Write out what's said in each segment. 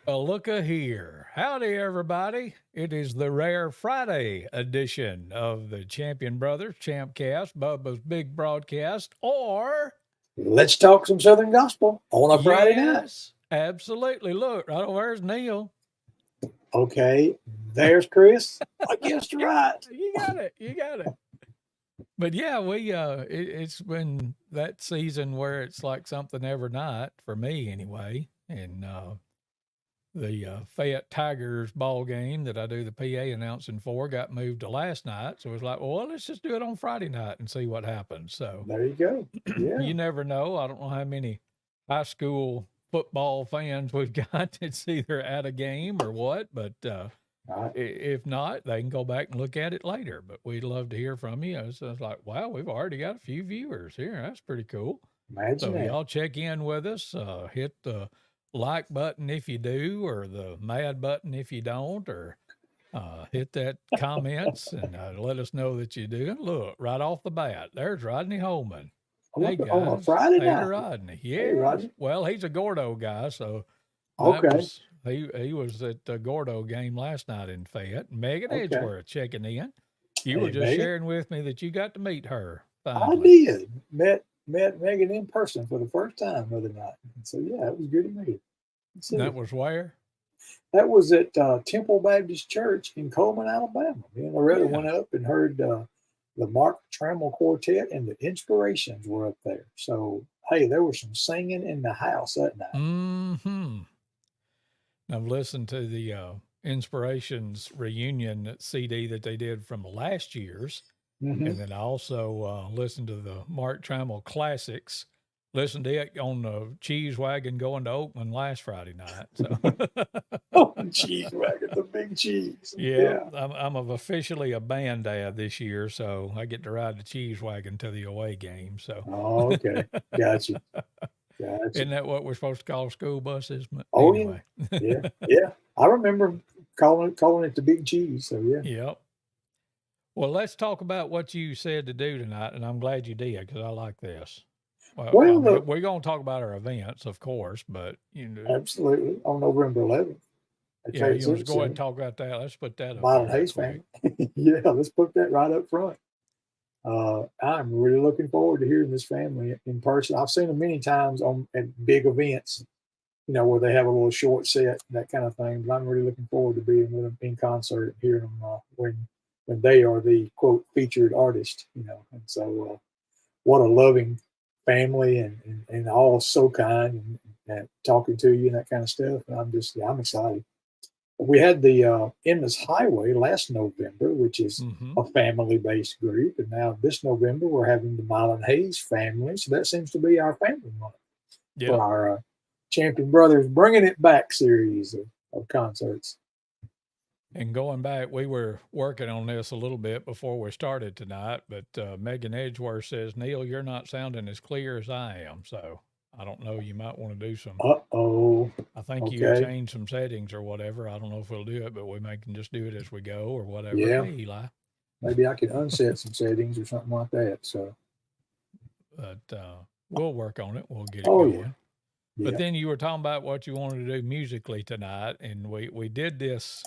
Well, look-a here. Howdy, everybody. It is the rare Friday edition of the Champion Brothers ChampCast, Bubba's Big Broadcast, or Let's talk some Southern gospel on a Friday night. yes, absolutely. Look, right over there's Neal. Okay, there's Chris. I guessed right. You got it. You got it. But yeah, it's been that season where it's like something every night for me anyway, and the Fayette Tigers ball game that I do the PA announcing for got moved to last night. So it was like, well, let's just do it on Friday night and see what happens. So There you go. Yeah. you never know. I don't know how many high school football fans we've got that's either at a game or what, but All right. if not, they can go back and look at it later. But we'd love to hear from you. So it's like, wow, we've already got a few viewers here. That's pretty cool. Imagine So that. y'all check in with us. Hit the like button if you do, or the mad button if you don't, or hit that comments and let us know that you do. Look, right off the bat, there's Rodney Holman. Hey Look on a guys, Friday hey to night. Rodney. Hey, Yes, Roger. well, he's a Gordo guy, so that Okay. was he was at the Gordo game last night in Fayette. Megan Okay. Edgeworth checking in. You were Hey, just Megan. sharing with me that you got to meet her I finally. did. Met Megan in person for the first time the other night. So yeah, it was good to meet her. Let's see. That was where? That was at Temple Baptist Church in Coleman, Alabama. Me and Loretta Yeah. went up and heard the Mark Trammell Quartet and the Inspirations were up there. So, hey, there was some singing in the house that night. Hmm. I've listened to the Inspirations reunion CD that they did from last year's, Hmm. and then I also listened to the Mark Trammell classics. Listened to it on the cheese wagon going to Oakland last Friday night. So, Oh, cheese wagon, the big cheese. yeah, Yeah. I'm officially a band dad this year, so I get to ride the cheese wagon to the away game. So, Oh, okay. Gotcha. Gotcha. isn't that what we're supposed to call school buses? Oh, yeah. Anyway, Yeah. Yeah. I remember calling it the big cheese. So, yeah. yep. Well, let's talk about what you said to do tonight, and I'm glad you did because I like this. Well, I Well, mean, we're going to talk about our events, of course, but you know, absolutely. On November 11th at yeah, Trade you want to Civic go ahead and Center, talk about that. Let's put that up Myron here right Hayes quick. family. Yeah, let's put that right up front. I'm really looking forward to hearing this family in person. I've seen them many times on at big events, where they have a little short set, that kind of thing. But I'm really looking forward to being with them in concert and hearing them when they are the quote featured artist. And so what a loving family and all so kind and talking to you and that kind of stuff. And I'm excited. We had the Endless Highway last November, which is Hmm. a family based group. And now this November, we're having the Mylan Hayes family. So that seems to be our family month for Yep. our Champion Brothers Bringing It Back series of concerts. And going back, we were working on this a little bit before we started tonight, but Megan Edgeworth says, Neal, you're not sounding as clear as I am. So I don't know. You might want to do some. Uh oh. I think you Okay. changed some settings or whatever. I don't know if we'll do it, but we may can just do it as we go or whatever. Yeah. Hey, Eli. Maybe I can unset some settings or something like that. So, But we'll work on it. We'll get it oh, yeah. going. But Yeah. then you were talking about what you wanted to do musically tonight, and we did this.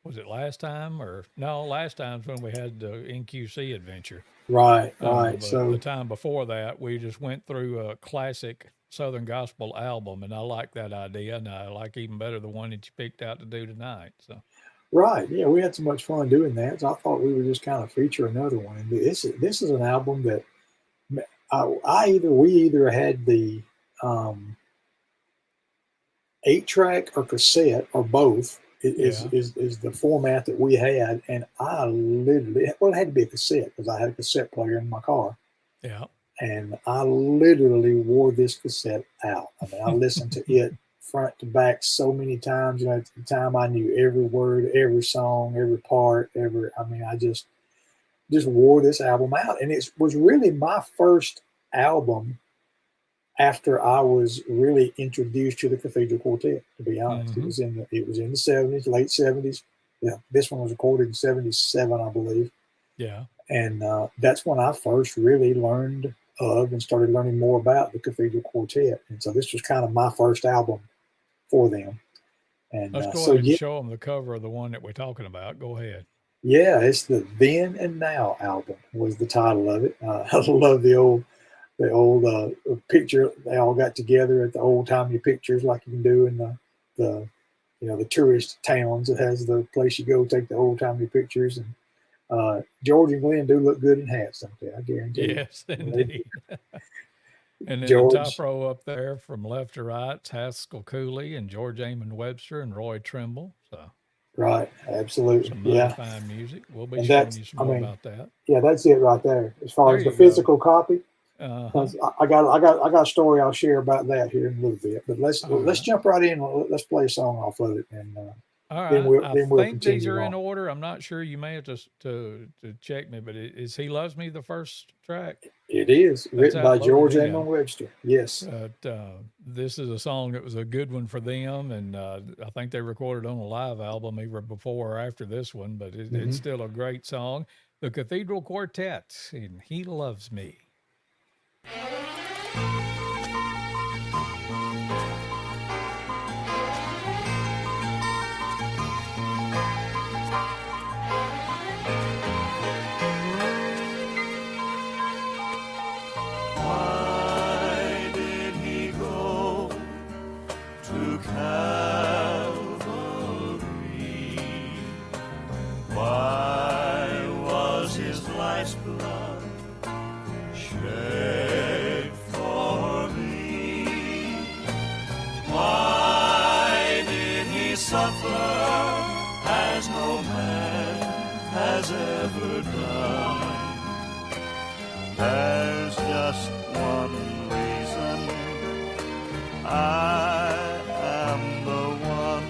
Was it last time or no? Last time's when we had the NQC adventure. Right. Right. But the So, time before that, we just went through a classic Southern gospel album, and I like that idea, and I like even better the one that you picked out to do tonight. So right. Yeah. We had so much fun doing that. So I thought we would just kind of feature another one. And this is an album that we either had the um, 8-track or cassette or both is, yeah, is is the format that we had, and I literally it had to be a cassette because I had a cassette player in my car, yeah. and I literally wore this cassette out. I mean, I listened to it front to back so many times. At the time, I knew every word, every song, every part, every. I mean, I just wore this album out, and it was really my first album after I was really introduced to the Cathedral Quartet. To be honest, Hmm. it was in the '70s, late '70s. Yeah, this one was recorded in '77, I believe, Yeah. and that's when I first really learned of and started learning more about the Cathedral Quartet. And so this was kind of my first album for them. And Let's go so, ahead and yeah, show them the cover of the one that we're talking about. Go ahead. yeah, it's the Then and Now album was the title of it. I love the old picture. They all got together at the old timey pictures like you can do in the the tourist towns. It has the place you go take the old timey pictures. And George and Glenn do look good in hats, don't they? I guarantee you. Yes, indeed. And then the top George, row up there from left to right, it's Haskell Cooley and George Amon Webster and Roy Trimble. So right? Absolutely, some mighty yeah. fine music. We'll be And showing that's, you some I more mean, about that. yeah, that's it right there. As far There as the you go. physical copy, Uh-huh. 'cause I got a story I'll share about that here in a little bit. But let's All let's right. jump right in. Let's play a song off of it, and All then right. we'll I then we'll think these continue are in on. order. I'm not sure. You may have to check me, but is He Loves Me the first track? It is That's written by outvoted George in. Amon Webster. Yes. But this is a song that was a good one for them, and I think they recorded on a live album either before or after this one. But it's Hmm. still a great song. The Cathedral Quartet, and He Loves Me. Why did he go to Calvary? Why was his life's blood shed for me? Why did he suffer as no man has ever done? There's just one reason. I am the one.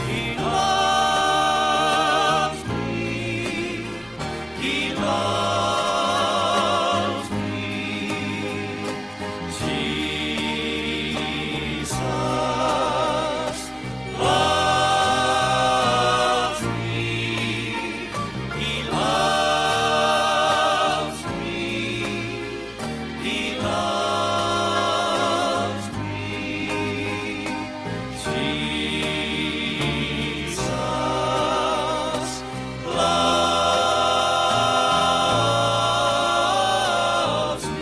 He loves me. He loves me. Jesus loves me. He loves me. He loves me. Jesus loves me.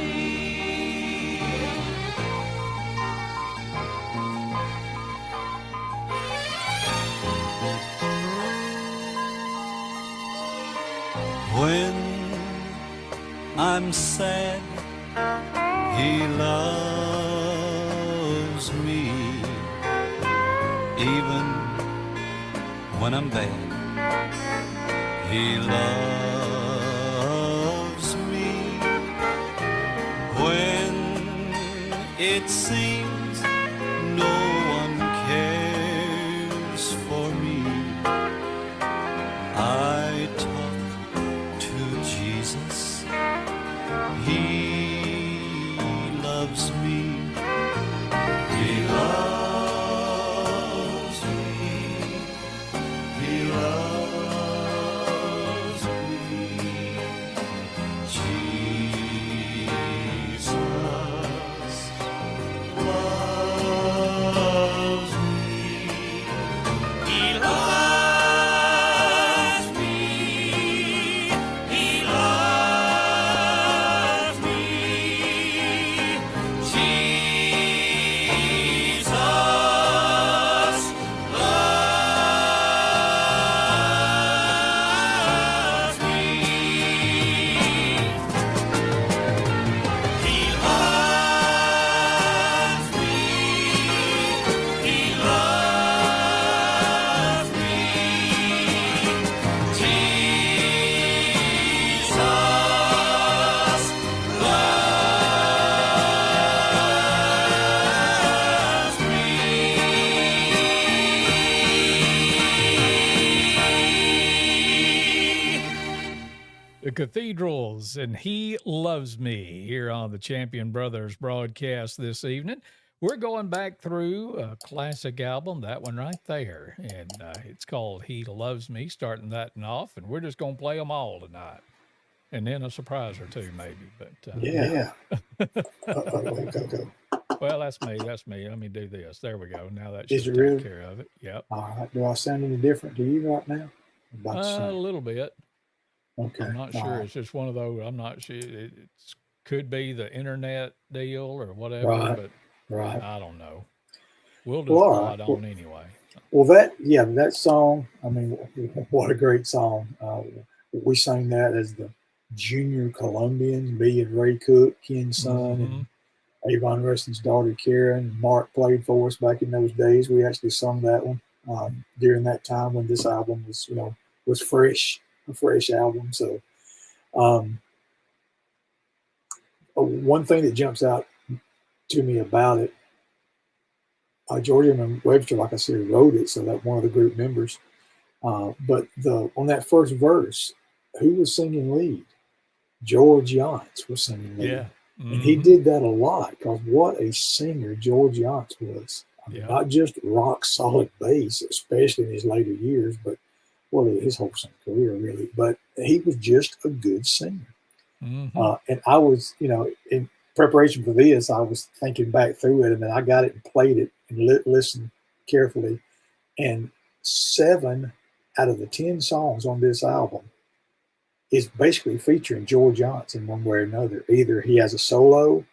When I'm sad, he loves me. Even when I'm bad, he loves me. When it seems no one cares for me, I talk to Jesus. He loves me. He loves me. He loves me. Jesus loves me. He loves me. He loves me. Jesus loves me. He loves me. He loves me. Jesus loves me. The Cathedrals, and He Loves Me here on the Champion Brothers broadcast this evening. We're going back through a classic album, that one right there, and it's called He Loves Me, starting that one off, and we're just going to play them all tonight. And then a surprise or two, maybe. But Yeah. Wait, go. Well, that's me. That's me. Let me do this. There we go. Now that Is should it take really? care of it. Yep. All right. Do I sound any different to you right now? About the A same. little bit. Okay. I'm not All sure. right. It's just one of those. I'm not sure. It's could be the internet deal or whatever, Right. but Right. I don't know. We'll Well, just all right. plod on anyway. Well, that song, I mean, what a great song. We sang that as the Junior Columbians, me and Ray Cook, Ken's son, Mm-hmm. and Avon Rustin's daughter, Karen. Mark played for us back in those days. We actually sung that one during that time when this album was, was fresh, a fresh album. So, um, one thing that jumps out to me about it, Georgia and Webster, like I said, wrote it, so that one of the group members. But on that first verse, who was singing lead? George Yance was singing lead. Yeah. And he Mm-hmm. did that a lot because what a singer George Yance was. I mean, Yeah. not just rock solid bass, especially in his later years, but his whole singing career really. But he was just a good singer. Mm-hmm. And I was, in preparation for this, I was thinking back through it, and then I got it and played it and listened carefully. And 7 out of the 10 songs on this album is basically featuring George Yance in one way or another. Either he has a solo,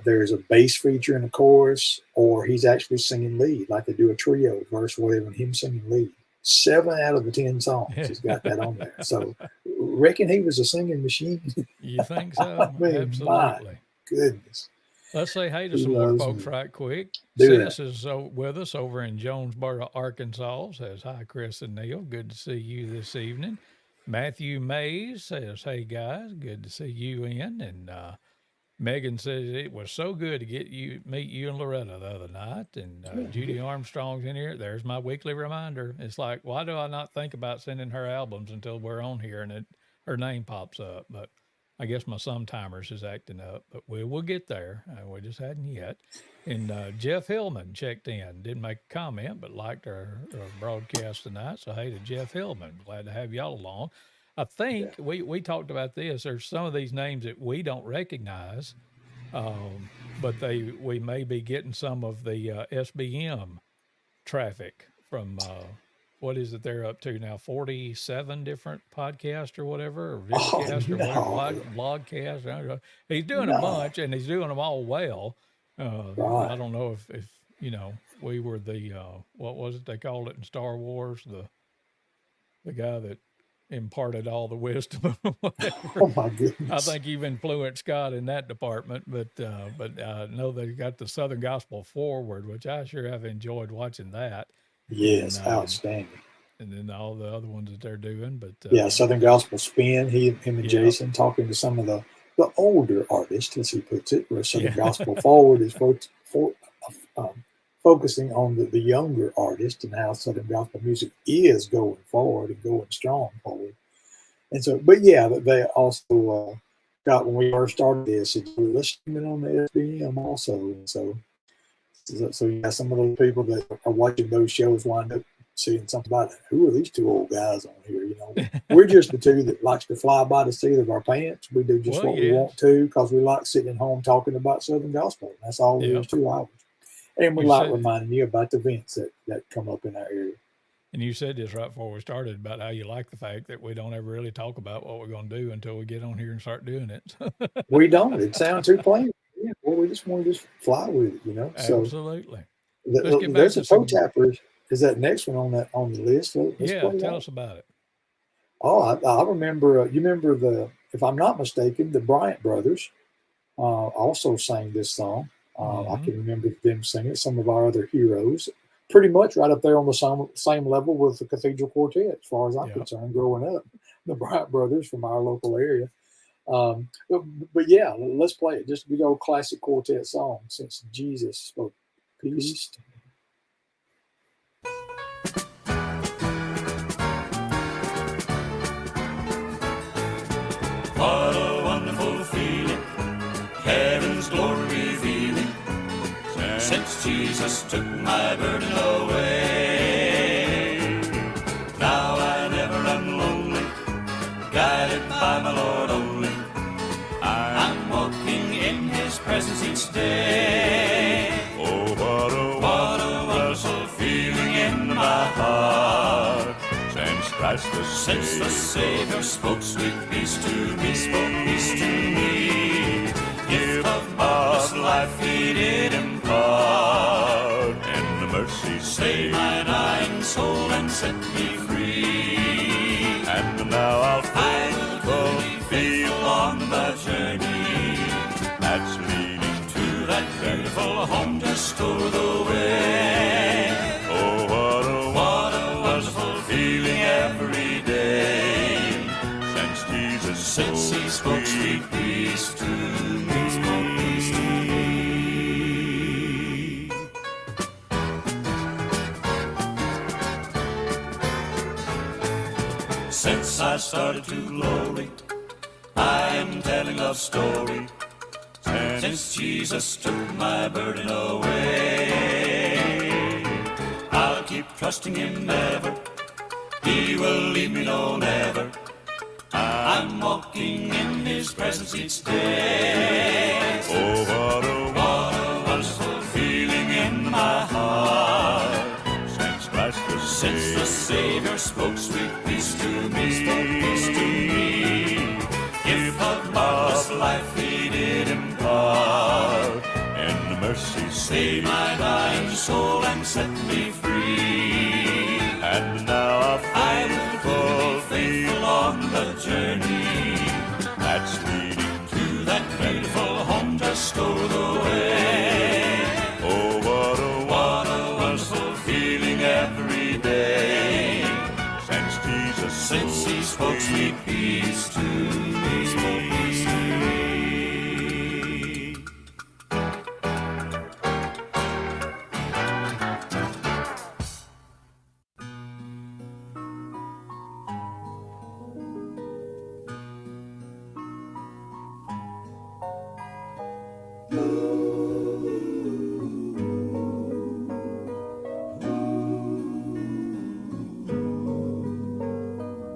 there's a bass feature in the chorus, or he's actually singing lead, like they do a trio verse or whatever, and him singing lead. 7 out of the 10 songs has got that on there. So reckon he was a singing machine. You think so? I mean, Absolutely. my goodness. Let's say hey to He some more loves folks me. right quick. Do that. Sis is with us over in Jonesboro, Arkansas. Says hi, Chris and Neal. Good to see you this evening. Matthew Mays says, hey guys, good to see you in. And Megan says it was so good to meet you and Loretta the other night. And Judy Armstrong's in here. There's my weekly reminder. It's like, why do I not think about sending her albums until we're on here and her name pops up? But I guess my Sometimers is acting up, but we'll get there. We just hadn't yet. And Jeff Hillman checked in, didn't make a comment, but liked our broadcast tonight. So hey to Jeff Hillman, glad to have y'all along. I think Yeah. we talked about this. There's some of these names that we don't recognize, but we may be getting some of the SBM traffic from what is it they're up to now? 47 different podcasts or whatever, or vidcast or whatever, blogcast. I don't know. He's doing a No. bunch and he's doing them all well. I Right. don't know if we were the what was it they called it in Star Wars, the guy that imparted all the wisdom or whatever. Oh my I goodness. think you've influenced Scott in that department, but I know they got the Southern Gospel Forward, which I sure have enjoyed watching that. Yes, And outstanding. and then all the other ones that they're doing. But Yeah, Southern Gospel Spin. Him and Yep. Jason talking to some of the older artists, as he puts it, where Southern Yeah. Gospel Forward is focusing on the younger artists and how Southern Gospel music is going forward and going strong forward. And so, but yeah, they also got, when we first started this, said, let's stream it on the SBM also. And so yeah, some of those people that are watching those shows wind up seeing something about it. Who are these 2 old guys on here? We're just the 2 that likes to fly by the seat of our pants. We do just Well, what we yes. want to because we like sitting at home talking about Southern Gospel. That's all there is to ours. And we You like said- reminding you about the events that come up in our area. And you said this right before we started about how you like the fact that we don't ever really talk about what we're going to do until we get on here and start doing it. We don't. It sounds too plain. Yeah, well, we just want to just fly with it, So Absolutely. Let's get back there's to a toe some- tapper. Is that next one on the list? Let's Yeah, play tell that. us about it. Oh, I remember. You remember if I'm not mistaken, the Bryant brothers also sang this song. I can remember them singing it. Some of our other heroes, pretty much right up there on the same level with the Cathedral Quartet, as far as I'm concerned. Growing up, the Bryant brothers from our local area. But yeah, let's play it. Just a good old classic quartet song. Since Jesus spoke peace. What a wonderful feeling, heaven's glory revealing, since Jesus took my burden away. Now I never am lonely, guided by my Lord only. I'm walking in His presence each day. heart. Since Christ the Savior spoke sweet peace to me, gift of boundless life He did impart. And the mercy saved my dying soul and set me free. And now I'll be on the journey that's leading to that beautiful home just over the way. Oh, what a wonderful feeling every day, since Jesus He spoke sweet peace to me. Since I started to glory, I am telling a story. Since Jesus took my burden away, I'll keep trusting Him ever. He will leave me, no, never. I'm walking in His presence each day. Oh, what a wonderful feeling in my heart, since the Savior spoke sweet peace to me. Gift of marvelous life He did impart, and the mercy saved my dying soul and set me free. And now I will be faithful on the journey that's leading to that beautiful home just over the way. Oh, what a wonderful feeling every day, since He spoke sweet peace to me.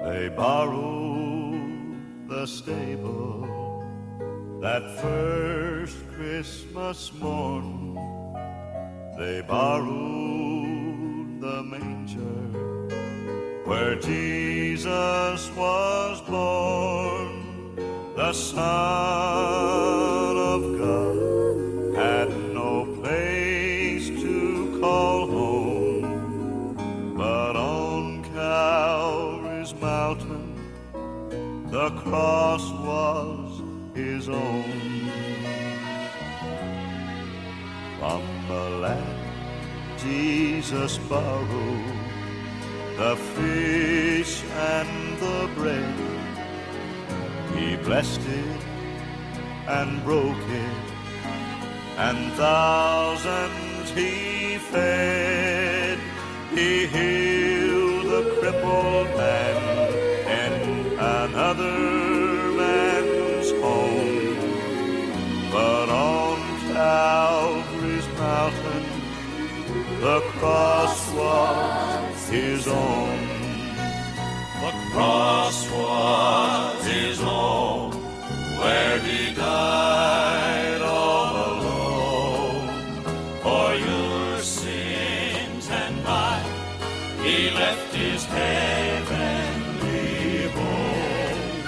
They borrowed the stable that first Christmas morn. They borrowed the manger where Jesus was born. The Son of God had no place to call home, but on Calvary's mountain the cross was His own. From the land Jesus borrowed the fish and the bread. He blessed it and broke it, and thousands He fed. He healed the crippled man in another man's home. But on Calvary's mountain the cross was His own. The cross was His own, where He died all alone. For your sins and mine He left His heavenly home.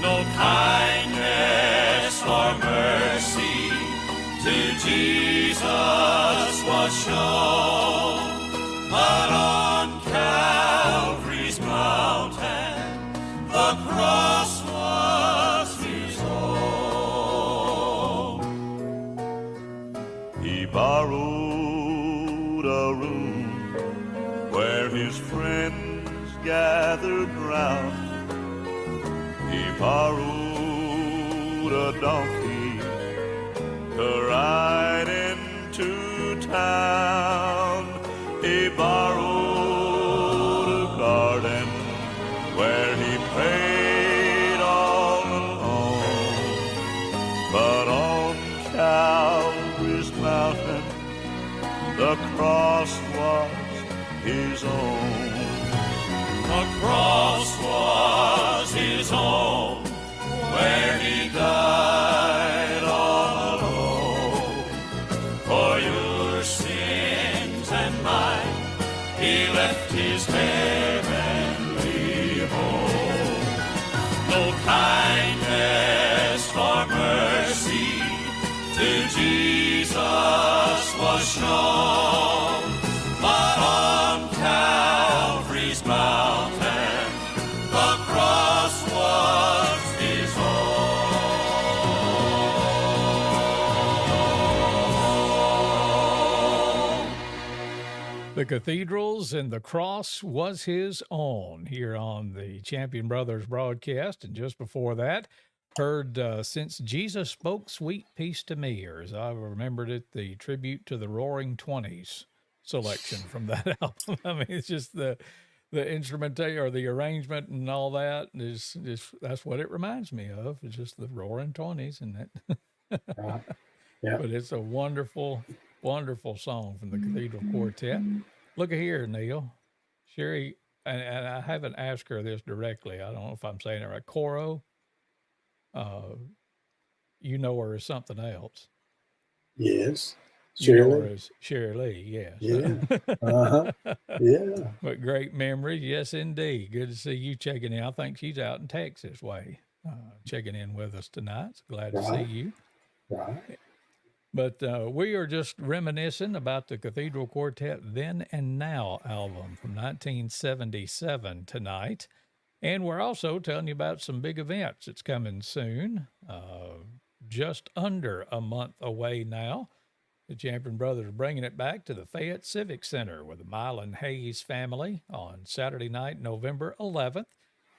No kindness or mercy to Jesus was shown, but on Calvary's mountain the cross was His own. He borrowed a room where His friends gathered round. He borrowed a donkey to ride into town. He borrowed a garden where He prayed all alone. But on Calvary's mountain the cross was His own. The cross was His own, where He died all alone. For your sins and mine he left his heavenly home. No kindness or mercy to Jesus was shown, but on Calvary's mountain the cross was his own. The cathedrals and the cross was his own here on the Champion Brothers broadcast. And just before that, heard Since Jesus Spoke Sweet Peace to Me, or as I remembered it, the tribute to the Roaring Twenties selection from that album. I mean, it's just the instrumentation or the arrangement and all that is that's what it reminds me of. It's just the Roaring Twenties and that. Right. Yeah. But it's a wonderful, wonderful song from the Cathedral Quartet. Look at here, Neal. Sherry, and I haven't asked her this directly. I don't know if I'm saying it right. Coro, you know her as something else. Yes. You know her Shirley. as Sherry Lee, yes. Yeah. Uh-huh. Yeah. But great memories, yes, indeed. Good to see you checking in. I think she's out in Texas way, checking in with us tonight. So glad to see Right. you. Right. But we are just reminiscing about the Cathedral Quartet Then and Now album from 1977 tonight. And we're also telling you about some big events that's coming soon, just under a month away now. The Champion Brothers are bringing it back to the Fayette Civic Center with the Mylan Hayes family on Saturday night, November 11th.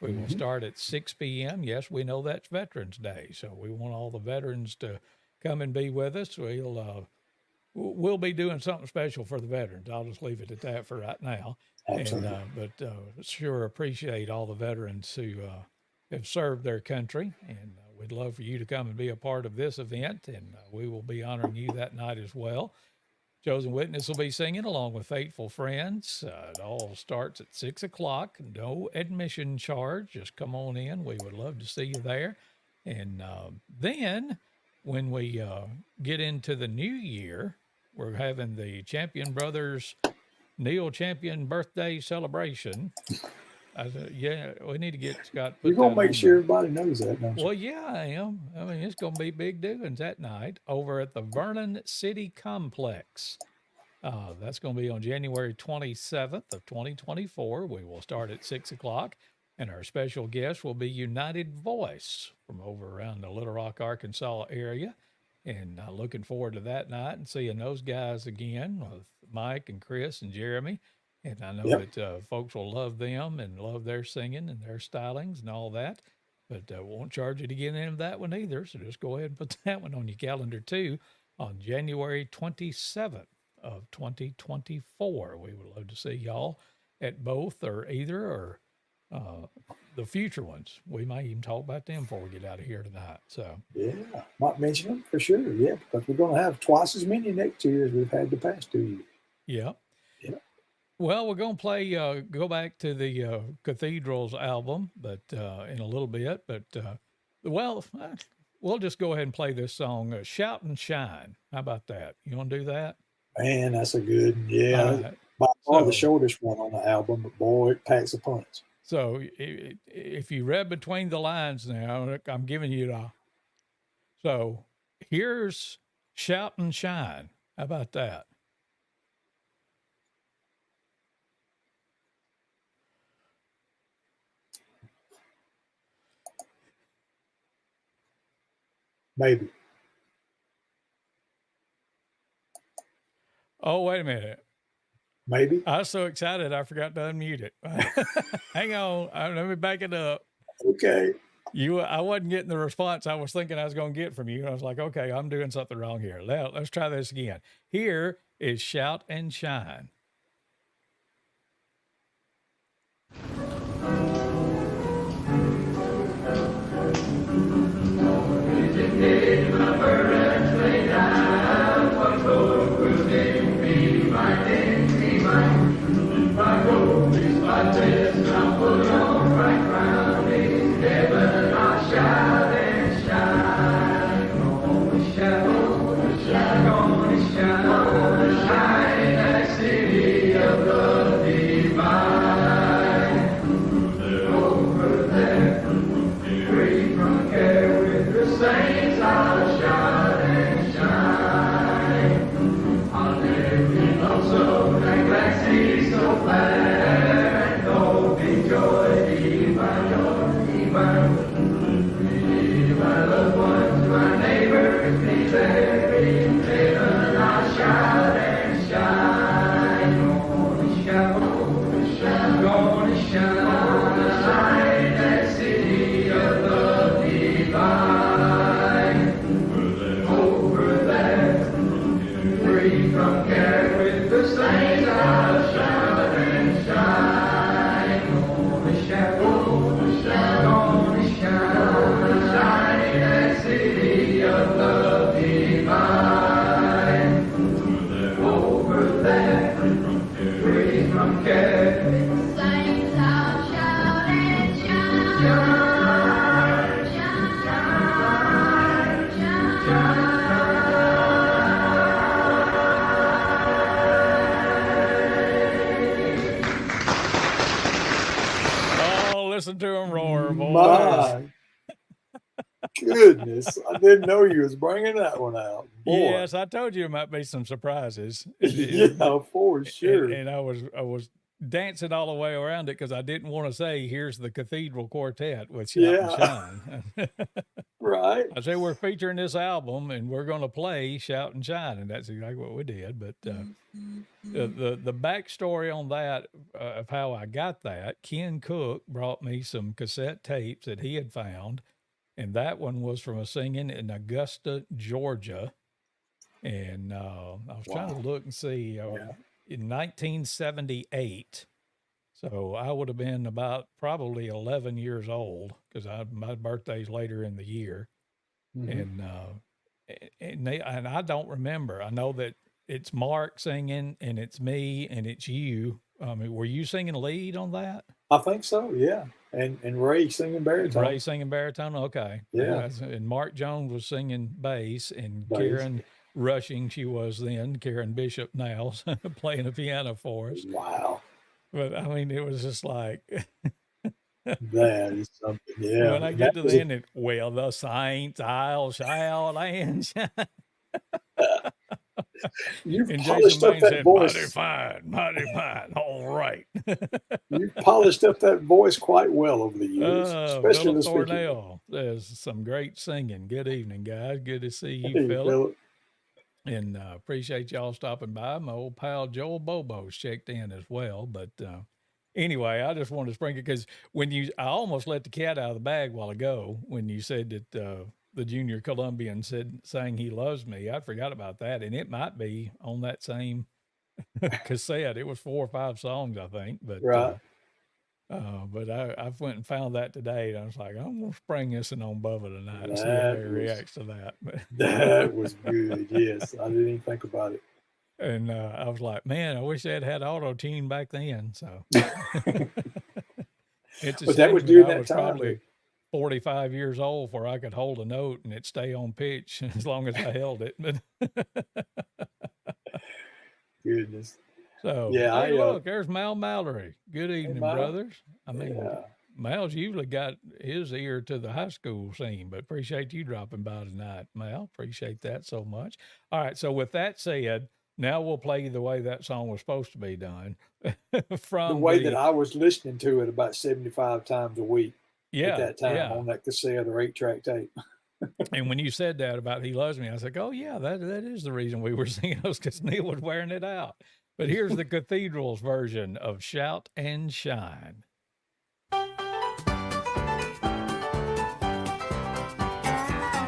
We will start at 6 p.m. Yes, we know that's Veterans Day, so we want all the veterans to come and be with us. We'll be doing something special for the veterans. I'll just leave it at that for right now. Absolutely. But sure appreciate all the veterans who have served their country, and we'd love for you to come and be a part of this event, and we will be honoring you that night as well. Chosen Witness will be singing along with faithful friends. It all starts at 6 o'clock. No admission charge. Just come on in. We would love to see you there. And then when we get into the new year, we're having the Champion Brothers Neal Champion birthday celebration. I said, yeah, we need to get Scott. You're going to make sure everybody knows that, don't you? Well, yeah, I am. I mean, it's going to be big doings that night over at the Vernon City Complex. That's going to be on January 27th of 2024. We will start at 6 o'clock, and our special guest will be United Voice from over around the Little Rock, Arkansas area. And looking forward to that night and seeing those guys again with Mike and Chris and Jeremy. And I know that folks will love them and love their singing and their stylings and all that. But won't charge you to get into that one either. So just go ahead and put that one on your calendar too on January 27th of 2024. We would love to see y'all at both or either or the future ones. We may even talk about them before we get out of here tonight. So Yeah, might mention them for sure. Yeah, because we're going to have twice as many next year as we've had the past 2 years. yeah. Yeah. Well, we're going to play, go back to the Cathedrals album, but in a little bit. But, we'll just go ahead and play this song, Shout and Shine. How about that? You want to do that? Man, that's a good one. Yeah. All right. By far So- the shortest one on the album, but boy, it packs a punch. So if you read between the lines now, I'm giving you the. So here's Shout and Shine. How about that? Maybe. Oh, wait a minute. Maybe. I was so excited I forgot to unmute it. Hang on. Let me back it up. Okay. I wasn't getting the response I was thinking I was going to get from you. I was like, okay, I'm doing something wrong here. Let's try this again. Here is Shout and Shine. Shine, Listen to him roar, boy. My goodness. I didn't know you was bringing that one out. Boy. Yes, I told you there might be some surprises. Yeah, for sure. And I was dancing all the way around it because I didn't want to say, here's the Cathedral Quartet with Shout and Shine. Right. I said, we're featuring this album and we're going to play Shout and Shine. And that's exactly what we did. But the backstory on that, of how I got that, Ken Cook brought me some cassette tapes that he had found. And that one was from a singing in Augusta, Georgia. And I was trying to look and see in 1978. So I would have been about probably 11 years old because my birthday's later in the year. Mm-hmm. And I don't remember. I know that it's Mark singing and it's me and it's you. I mean, were you singing lead on that? I think so, yeah. And Ray singing baritone. Ray singing baritone, okay. Yeah. And Mark Jones was singing bass, and Karen Rushing, she was then, Karen Bishop now, playing the piano for us. Wow. But I mean, it was just like... That is something, yeah. When I get to the end, well, the saints, I'll shout and shine. You and polished Jason up Bain that said, voice. Mighty fine, all right. You polished up that voice quite well over the years, especially the speaking. Thornell. There's some great singing. Good evening, guys. Good to see you, Philip. And appreciate y'all stopping by. My old pal Joel Bobo's checked in as well. But anyway, I just wanted to sprinkle because I almost let the cat out of the bag a while ago when you said that the Junior Columbian sang He Loves Me. I forgot about that. And it might be on that same cassette. It was 4 or 5 songs, I think. But right. But I went and found that today, and I was like, I'm going to spring this in on Bubba tonight and see how he reacts to that. That was good, yes. I didn't even think about it. And I was like, man, I wish they'd had auto-tune back then. So it's but that was during that time. Probably 45 years old before I could hold a note and it stay on pitch as long as I held it. But goodness. So yeah, hey, look, there's Mal Mallory. Good evening, brothers. I mean, Mal's usually got his ear to the high school scene, but appreciate you dropping by tonight, Mal. Appreciate that so much. All right, so with that said, now we'll play the way that song was supposed to be done. From the way that I was listening to it about 75 times a week. At that time on that cassette or 8-track tape. And when you said that about He Loves Me, I was like, oh yeah, that is the reason we were singing those, because Neal was wearing it out. But here's the Cathedral's version of Shout and Shine.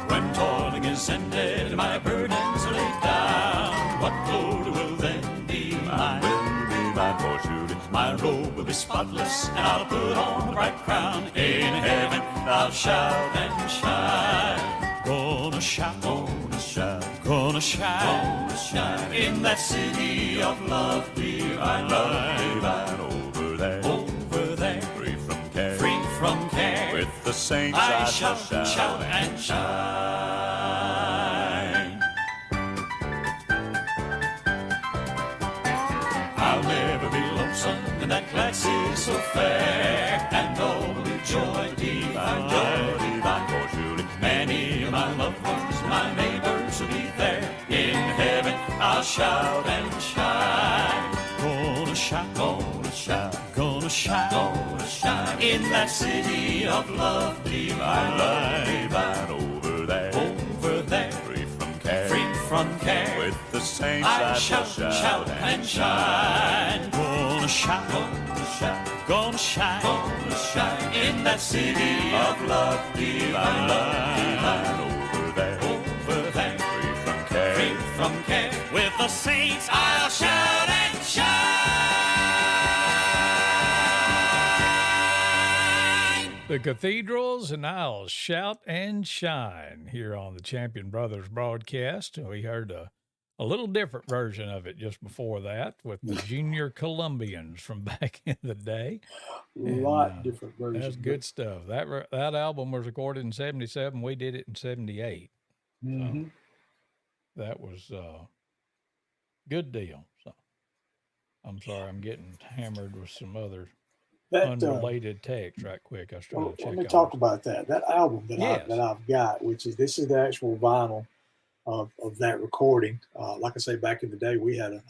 When toiling is ended and my burdens are laid down, what glory will then be mine? Will be mine for surely my robe will be spotless, and I'll put on a bright crown. In heaven I'll shout and shine. Gonna shout, gonna shout, gonna shine, gonna shine in that city of love divine, over there, free from care, with the saints I shall shout and shine. I'll never be lonesome in that glad city so fair, and all will be joy divine, for surely many of my loved ones, my neighbors will be there. In heaven I'll shout and shine. Gonna shout, gonna shout, gonna shout, gonna shine in that city of love divine, over there, free from care, with the saints I shall shout and shine. Gonna shout, gonna shout, Gonna shine in that city of love divine. Over there, free from care. With the saints I'll shout and shine. The cathedrals and I'll shout and shine here on the Champion Brothers broadcast. We heard a little different version of it just before that with the Junior Columbians from back in the day. A lot different versions. That's good stuff. That album was recorded in 77. We did it in 78. Mm-hmm. So that was a good deal. So I'm sorry, I'm getting hammered with some other unrelated text right quick. I was trying to check. Let me talk about that. That album that I've got, this is the actual vinyl of that recording. Like I say, back in the day,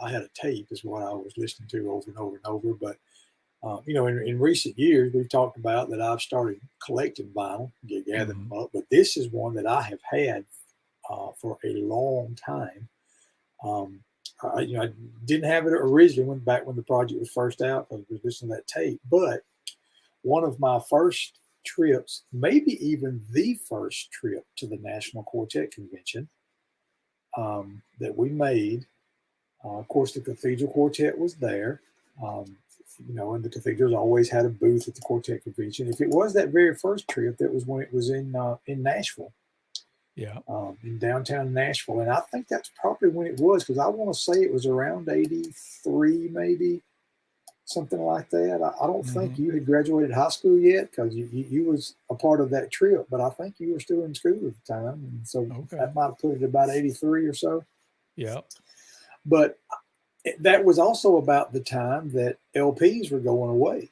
I had a tape is what I was listening to over and over and over. But in recent years, we've talked about that I've started collecting vinyl, gathering them up. But this is one that I have had for a long time. I didn't have it originally back when the project was first out. I was listening to that tape. But one of my first trips, maybe even the first trip to the National Quartet Convention that we made, of course, the Cathedral Quartet was there. And the Cathedral's always had a booth at the Quartet Convention. If it was that very first trip, that was when it was in Nashville. Yeah. In downtown Nashville. And I think that's probably when it was, because I want to say it was around 83, maybe something like that. I don't think you had graduated high school yet, because you was a part of that trip, but I think you were still in school at the time. And so that might have put it about 83 or so. Yeah. But that was also about the time that LPs were going away.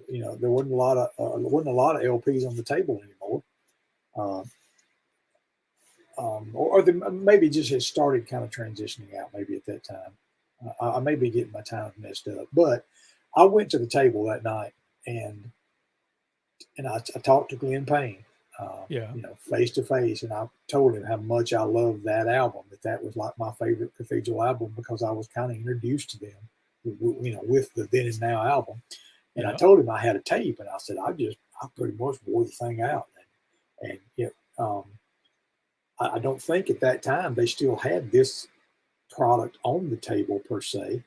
There wasn't a lot of LPs on the table anymore. Or they maybe just had started kind of transitioning out maybe at that time. I may be getting my time messed up, but I went to the table that night and I talked to Glenn Payne, face to face, and I told him how much I loved that album. That was like my favorite Cathedral album, because I was kind of introduced to them, with the Then and Now album. And I told him I had a tape, and I said I pretty much wore the thing out, and I don't think at that time they still had this product on the table per se,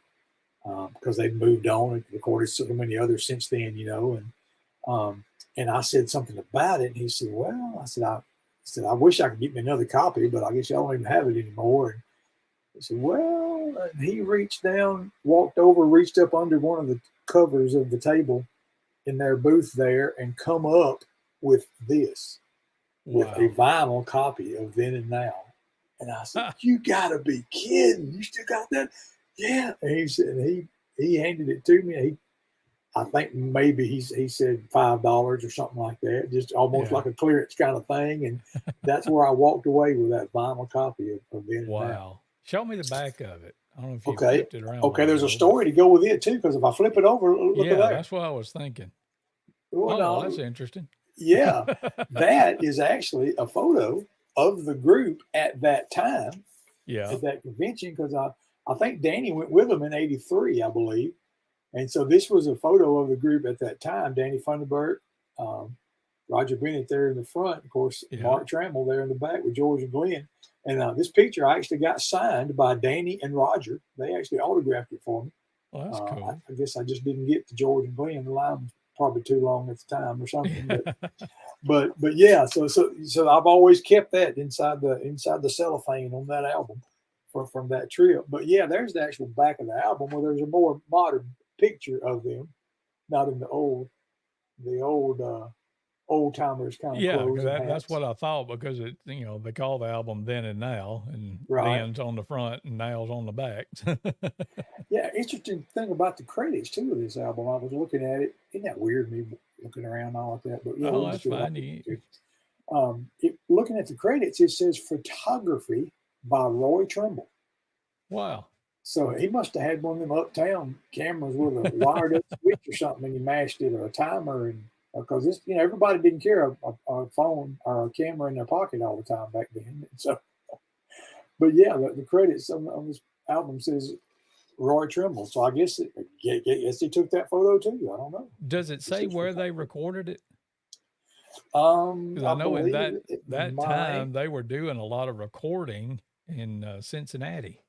because they've moved on and recorded so many others since then, and I said something about it, and he said, well, I said, I wish I could get me another copy, but I guess y'all don't even have it anymore. And he said, well, and he reached down, reached up under one of the covers of the table in their booth there and come up with this. With a vinyl copy of Then and Now. And I said, you gotta be kidding. You still got that? Yeah. And he said, he handed it to me. I think maybe he said $5 or something like that, just almost like a clearance kind of thing. And that's where I walked away with that vinyl copy of Then and Now. Show me the back of it. I don't know if you flipped it around. Okay, there's a story to go with it too, because if I flip it over, look at that. That's what I was thinking. Well, that's interesting. Yeah, that is actually a photo of the group at that time, at that convention, because I think Danny went with them in '83, I believe. And so this was a photo of the group at that time. Danny Funderburk, Roger Bennett there in the front, of course, Mark Trammell there in the back with George and Glenn. And this picture I actually got signed by Danny and Roger. They actually autographed it for me. Well, that's cool. I guess I just didn't get to George and Glenn. The line was probably too long at the time or something. But yeah, so I've always kept that inside the cellophane on that album from that trip. But yeah, there's the actual back of the album where there's a more modern picture of them, not in the old timers kind of clothes. That's what I thought, because it they call the album Then and Now, and Then's on the front and Now's on the back. Yeah, interesting thing about the credits too of this album. I was looking at it. Isn't that weird, me looking around all like that? But yeah, that's fine. Looking at the credits, it says photography by Roy Trimble. Wow. So he must have had one of them uptown cameras with a wired up switch or something, and he mashed it, or a timer, and because this, everybody didn't carry a phone or a camera in their pocket all the time back then. So, but yeah, the credits on this album says Roy Trimble. So I guess guess he took that photo too. I don't know. Does it say where they recorded it? Because I know in that might. time they were doing a lot of recording in Cincinnati,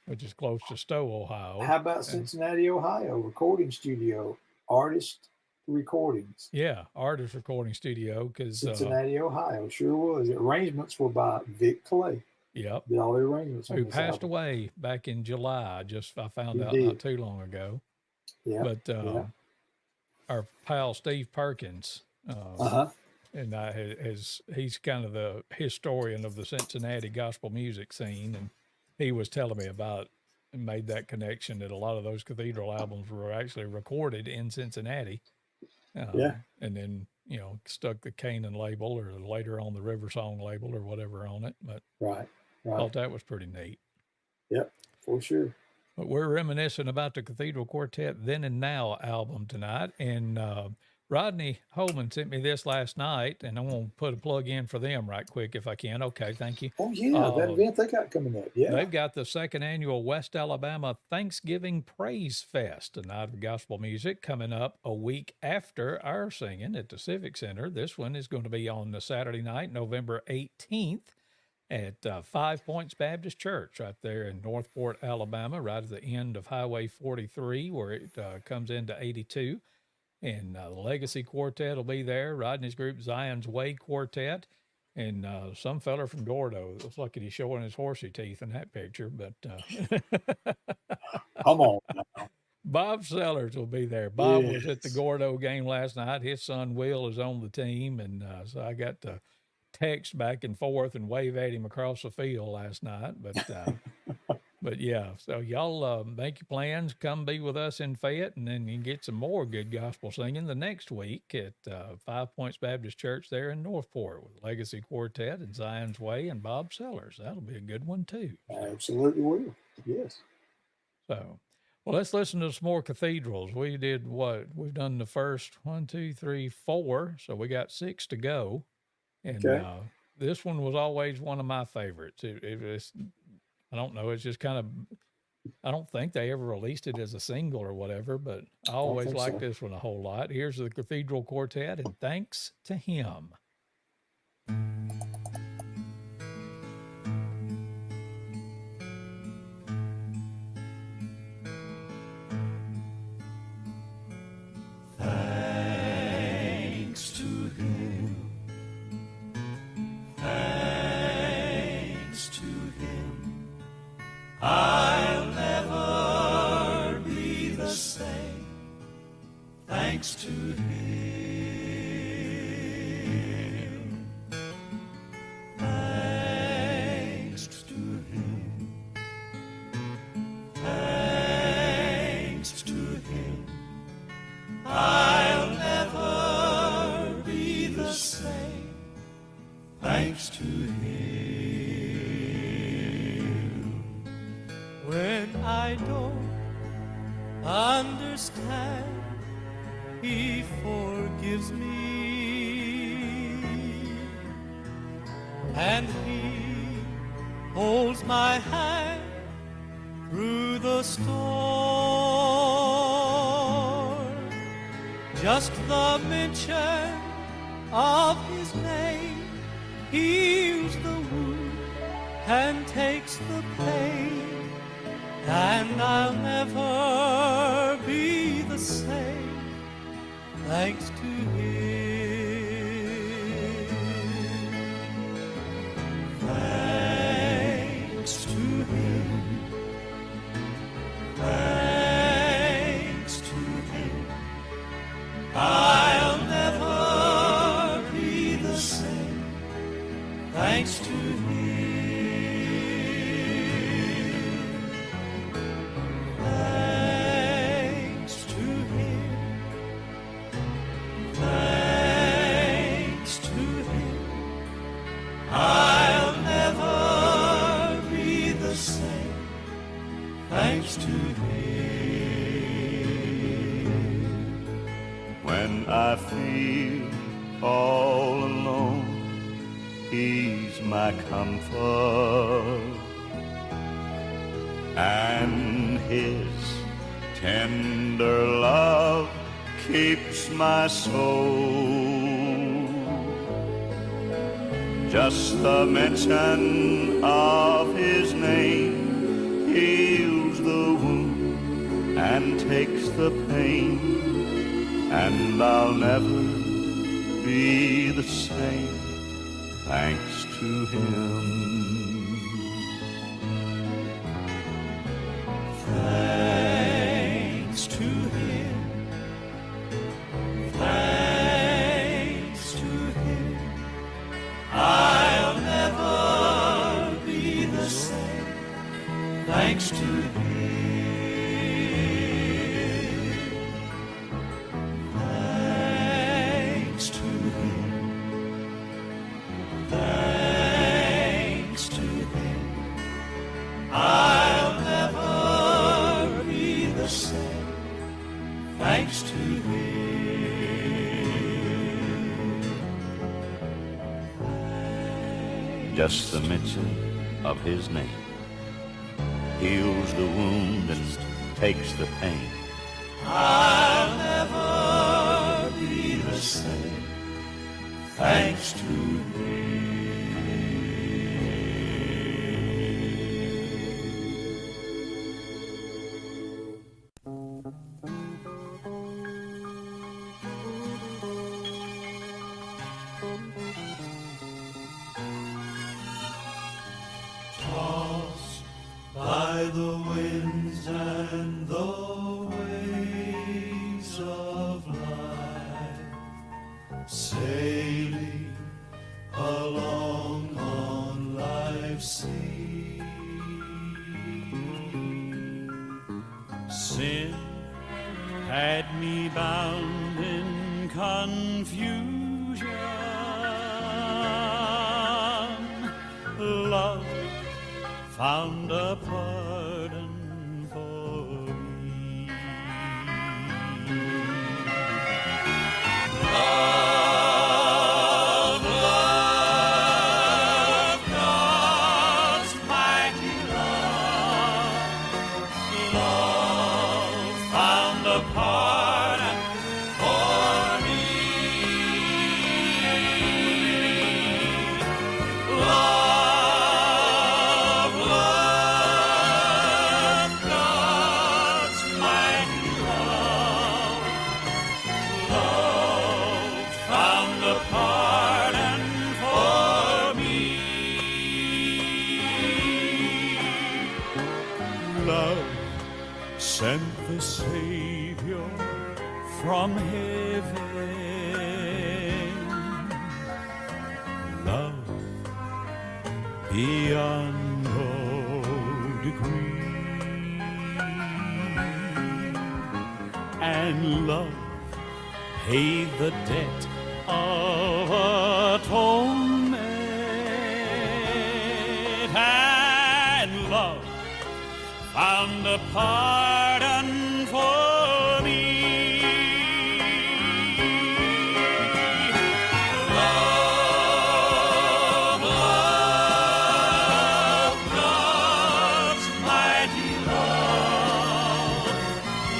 which is close to Stowe, Ohio. How about Cincinnati, Ohio? Recording studio, Artist Recordings. Yeah, Artist Recording Studio. Because Cincinnati, Ohio, sure was. The arrangements were by Vic Clay. Yep. Did all the arrangements. Who passed away back in July. I found out not too long ago. Yeah. But our pal Steve Perkins, and he's kind of the historian of the Cincinnati gospel music scene, and he was telling me about and made that connection that a lot of those Cathedral albums were actually recorded in Cincinnati. And then, stuck the Canaan label or later on the River Song label or whatever on it. But right. I thought that was pretty neat. Yep, for sure. But we're reminiscing about the Cathedral Quartet Then and Now album tonight. And Rodney Holman sent me this last night, and I'm going to put a plug in for them right quick if I can. Okay, thank you. Oh, yeah, that event they got coming up. Yeah. They've got the second annual West Alabama Thanksgiving Praise Fest, a night of gospel music coming up a week after our singing at the Civic Center. This one is going to be on the Saturday night, November 18th. At 5 Points Baptist Church right there in Northport, Alabama, right at the end of Highway 43 where it comes into 82. And the Legacy Quartet will be there, Rodney's group, Zion's Way Quartet, and some fella from Gordo. It looks like he's showing his horsey teeth in that picture, but come on now. Bob Sellers will be there. Bob was at the Gordo game last night. His son Will is on the team, and so I got to text back and forth and wave at him across the field last night. But yeah, so y'all make your plans, come be with us in Fayette, and then you can get some more good gospel singing the next week at 5 Points Baptist Church there in Northport with Legacy Quartet and Zion's Way and Bob Sellers. That'll be a good one too. Absolutely will. Yes. So, well, let's listen to some more cathedrals. We did what? We've done the first 1, 2, 3, 4, so we got 6 to go. And this one was always one of my favorites. It was, I don't know, it's just kind of, I don't think they ever released it as a single or whatever, but I always liked this one a whole lot. Here's the Cathedral Quartet, and Thanks to Him. Thanks to Him. Thanks to Him, I'll never be the same. Thanks to Him. Thanks to Him. Thanks to Him, I'll never be the same. Thanks to Him. When I don't understand, He forgives me, and He holds my hand through the storm. Just the mention of His name heals the wound and takes the pain, and I'll never be the same. Thanks to Him. Thanks to Him. Thanks to Him. I'll never be the same. Thanks to Him. Thanks to Him. Thanks to Him. I'll never be the same. Thanks to Him. When I feel all alone, He's my comfort, and his tender love keeps my soul. Just the mention of his name heals the wound and takes the pain, and I'll never be the same thanks to him. Thanks to him, thanks to him, I'll never be the same. Thanks to him, thanks to him, thanks to him, I'll never be the same. Thanks to him. Just the mention of his name heals the wound and takes the pain. I'll never be the same. Thanks to him. Tossed by the winds and the waves of life, sailing along on life's sea. Sin had me bound in confusion. Love found a pardon for me. Love, love, God's mighty love. Love found a pardon for me. Love, love, God's mighty love. Love found a pardon for me. Love sent the Savior from heaven. Love beyond all degree, and love paid the debt of atonement, and love found a pardon for me. Love, love, God's mighty love.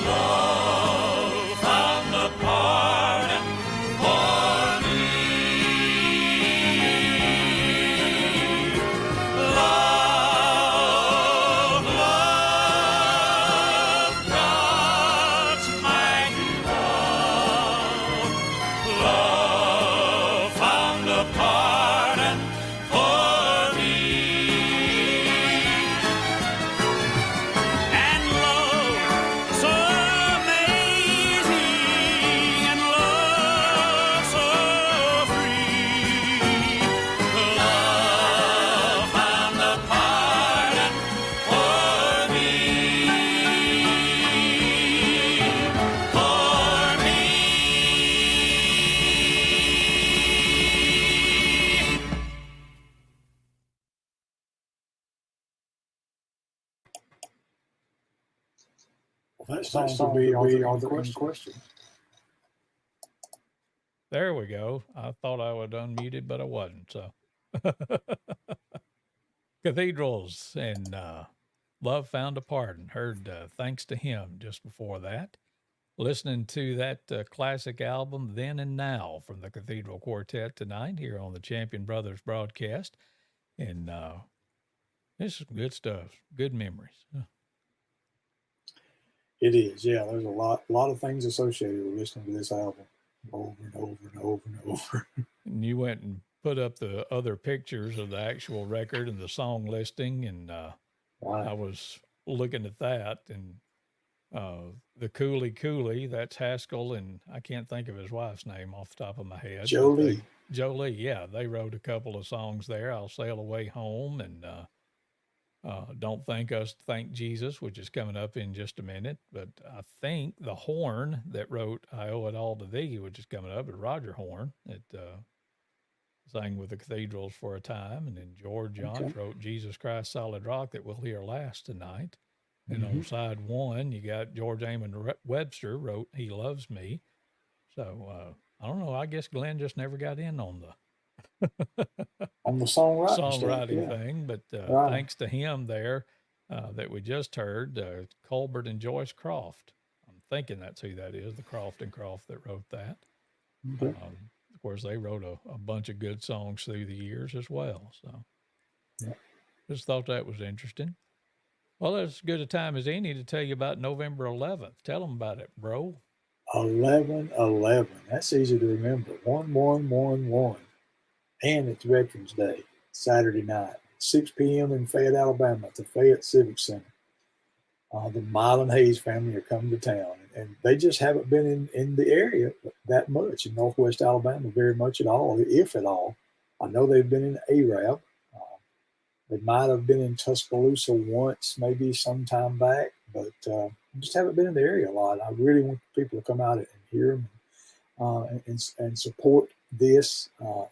Love found a pardon for me. Love, love, God's mighty love. Love found a pardon for me. And love so amazing, and love so free. Love found a pardon for me. For me. That song would be on the question. There we go. I thought I was unmuted, but I wasn't. So, cathedrals and Love Found a Pardon. Heard Thanks to Him just before that. Listening to that classic album, Then and Now, from the Cathedral Quartet tonight here on the Champion Brothers broadcast. And this is good stuff, good memories. It is, yeah. There's a lot of things associated with listening to this album over and over and over and over. And you went and put up the other pictures of the actual record and the song listing, and Right. I was looking at that, and the Cooley, that's Haskell, and I can't think of his wife's name off the top of my head. Jolie. Jolie, yeah, they wrote a couple of songs there. I'll Sail Away Home, and Don't Thank Us, Thank Jesus, which is coming up in just a minute. But I think the Horn that wrote I Owe It All to Thee, which is coming up, is Roger Horn that sang with the Cathedrals for a time. And then George Johns wrote Jesus Christ Solid Rock that we'll hear last tonight. And on side one, you got George Amon Webster wrote He Loves Me. So I don't know. I guess Glenn just never got in on the on the songwriting thing, but Right. thanks to him there that we just heard, Colbert and Joyce Croft. I'm thinking that's who that is, the Croft and Croft that wrote that. Okay. Of course, they wrote a bunch of good songs through the years as well. So just thought that was interesting. Well, it's as good a time as any to tell you about November 11th. Tell them about it, bro. 11/11. That's easy to remember. 1111. And it's Veterans Day, Saturday night, 6 p.m. in Fayette, Alabama, at the Fayette Civic Center. The Milan Hayes family are coming to town, and they just haven't been in the area that much in Northwest Alabama, very much at all, if at all. I know they've been in Arab. They might have been in Tuscaloosa once, maybe some time back, but just haven't been in the area a lot. I really want people to come out and hear them and support these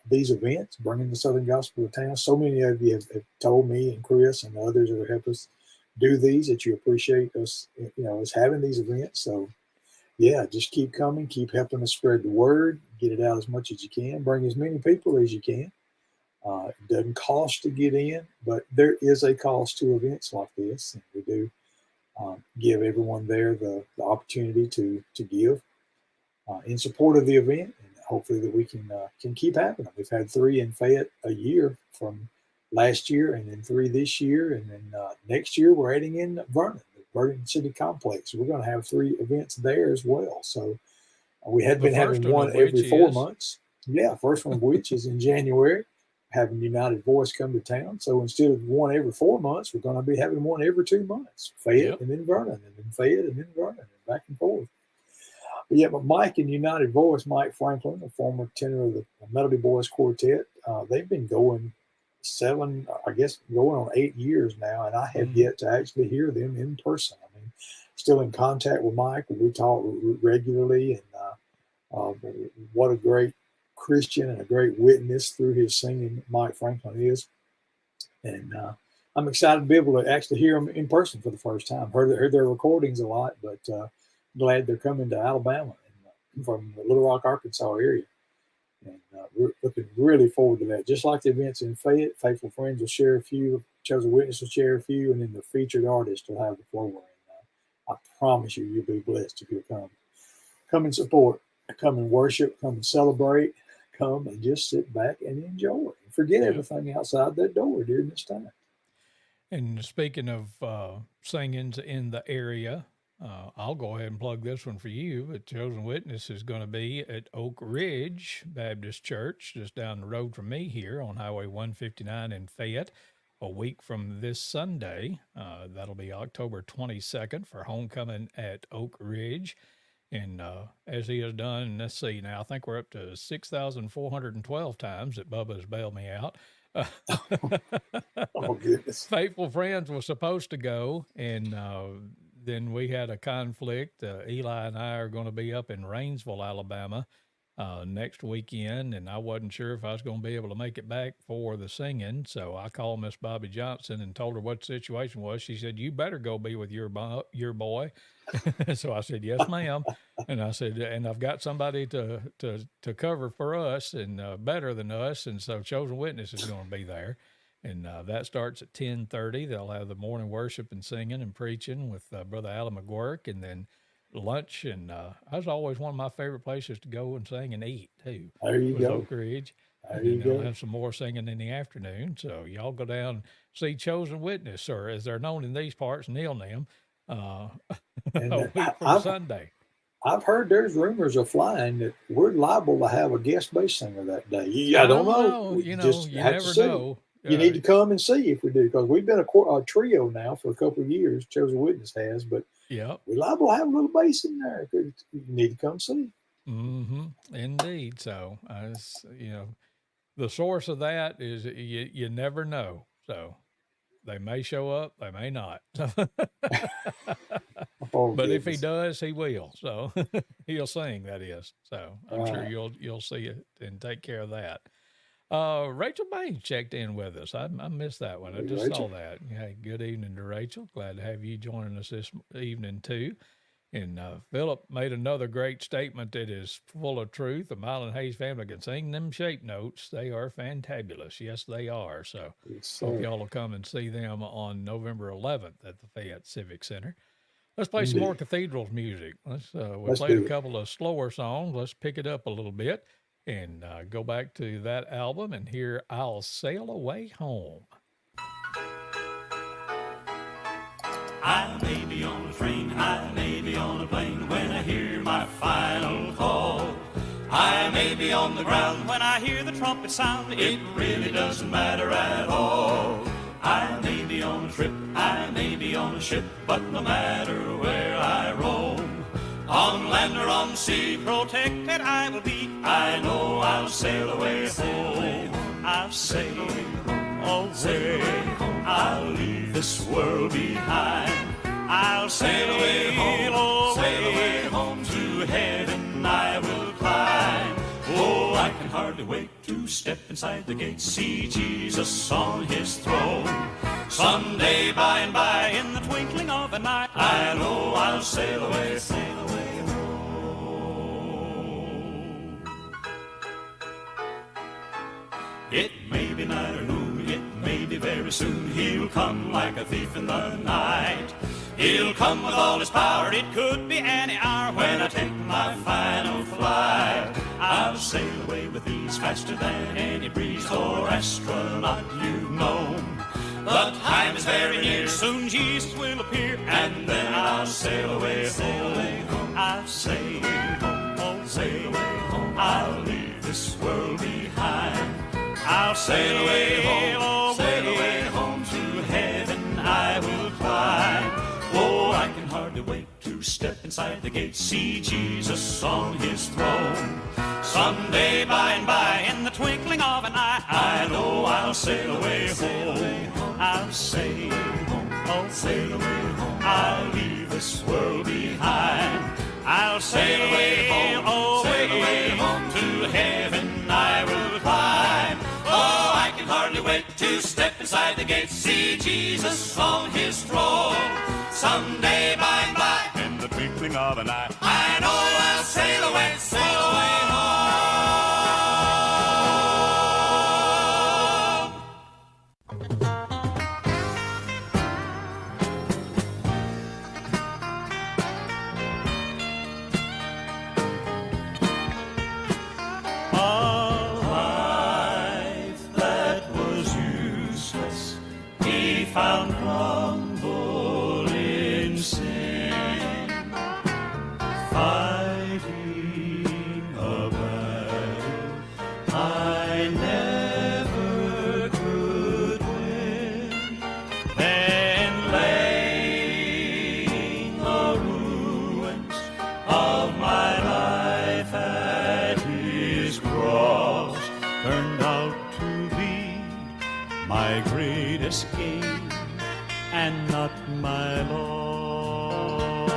events, bringing the Southern Gospel to town. So many of you have told me and Chris and others that have helped us do these that you appreciate us, us having these events. So, yeah, just keep coming, keep helping us spread the word, get it out as much as you can, bring as many people as you can. It doesn't cost to get in, but there is a cost to events like this, and we do give everyone there the opportunity to give in support of the event, and hopefully that we can keep having them. We've had 3 in Fayette a year from last year, and then 3 this year, and then next year we're adding in Vernon, the Vernon City Complex. We're going to have 3 events there as well. So we had been having one every 4 months. Yeah, first one of which is in January, having United Voice come to town. So instead of one every 4 months, we're going to be having one every 2 months. Fayette and then Vernon, and then Fayette and then Vernon, and back and forth. But yeah, but Mike and United Voice, Mike Franklin, the former tenor of the Melody Boys Quartet, they've been going 7, I guess, going on 8 years now, and I have yet to actually hear them in person. I mean, still in contact with Mike. We talk regularly, and what a great Christian and a great witness through his singing Mike Franklin is. And I'm excited to be able to actually hear them in person for the first time. Heard their recordings a lot, but glad they're coming to Alabama and from the Little Rock, Arkansas area. And we're looking really forward to that. Just like the events in Fayette, Faithful Friends will share a few, Chosen Witness will share a few, and then the featured artist will have the floor. And I promise you'll be blessed if you come. Come and support, come and worship, come and celebrate, come and just sit back and enjoy. Forget everything outside that door during this time. And speaking of singings in the area, I'll go ahead and plug this one for you. But Chosen Witness is going to be at Oak Ridge Baptist Church, just down the road from me here on Highway 159 in Fayette, a week from this Sunday. That'll be October 22nd for Homecoming at Oak Ridge. And as he has done, let's see now, I think we're up to 6,412 times that Bubba has bailed me out. Oh, goodness. Faithful Friends was supposed to go, and then we had a conflict. Eli and I are going to be up in Rainsville, Alabama next weekend, and I wasn't sure if I was going to be able to make it back for the singing. So I called Miss Bobby Johnson and told her what the situation was. She said, "You better go be with your boy." So I said, "Yes, ma'am." And I said, "And I've got somebody to cover for us and better than us." And so Chosen Witness is going to be there. And that starts at 10:30. They'll have the morning worship and singing and preaching with Brother Alan McGuirk, and then lunch. And that's always one of my favorite places to go and sing and eat too. There you Was go. Oak Ridge. There And you then they'll go. have some more singing in the afternoon. So y'all go down and see Chosen Witness, or as they're known in these parts, Neal and them, And a week from I've Sunday. I've heard there's rumors of flying that we're liable to have a guest bass singer that day. I don't know. We You just you have to never see. know. You need to come and see if we do, because we've been a trio now for a couple of years. Chosen Witness has, but Yep. we're liable to have a little bass in there. You need to come see. Indeed. So, the source of that is you never know. So they may show up, they may not. Oh, But if he goodness. does, he will. So he'll sing, that is. So I'm sure Right. you'll see it and take care of that. Rachel Baines checked in with us. I missed that one. I Hey, just Rachel. saw that. Hey, good evening to Rachel. Glad to have you joining us this evening too. And Philip made another great statement that is full of truth. The Mile and Hayes family can sing them shape notes. They are fantabulous. Yes, they are. So Yes, hope sir. y'all will come and see them on November 11th at the Fayette Civic Center. Let's play some Indeed. more Cathedrals music. We Let's played do a it. couple of slower songs. Let's pick it up a little bit and go back to that album and hear I'll Sail Away Home. I may be on a train, I may be on a plane when I hear my final call. I may be on the ground when I hear the trumpet sound. It really doesn't matter at all. I may be on a trip, I may be on a ship, but no matter where I roam, on land or on sea, protected I will be. I know I'll sail away home. I'll sail away. I'll leave this world behind. I'll sail away home to heaven I will climb. Oh, I can hardly wait to step inside the gate, see Jesus on his throne. Someday by and by, in the twinkling of an eye, I know I'll sail away home. It may be night or noon, it may be very soon. He'll come like a thief in the night. He'll come with all his power. It could be any hour when I take my final flight. I'll sail away with ease, faster than any breeze or astronaut you've known. The time is very near, soon Jesus will appear, and then I'll sail away home. I'll sail home, sail away home. I'll leave this world behind. I'll sail away home to heaven I will climb. Oh, I can hardly wait to step inside the gate, see Jesus on his throne. Someday by and by, in the twinkling of an eye, I know I'll sail away home. I'll sail home, sail away home. I'll leave this world behind. I'll sail away home to heaven I will climb. Oh, I can hardly wait to step inside the gate, see Jesus on his throne. Someday by and by, in the twinkling of an eye, I know I'll sail away home. A life that was useless, he found crumble in sin, fighting a battle I never could win, then laying the ruins of my life at his cross turned out to be my greatest gain and not my loss.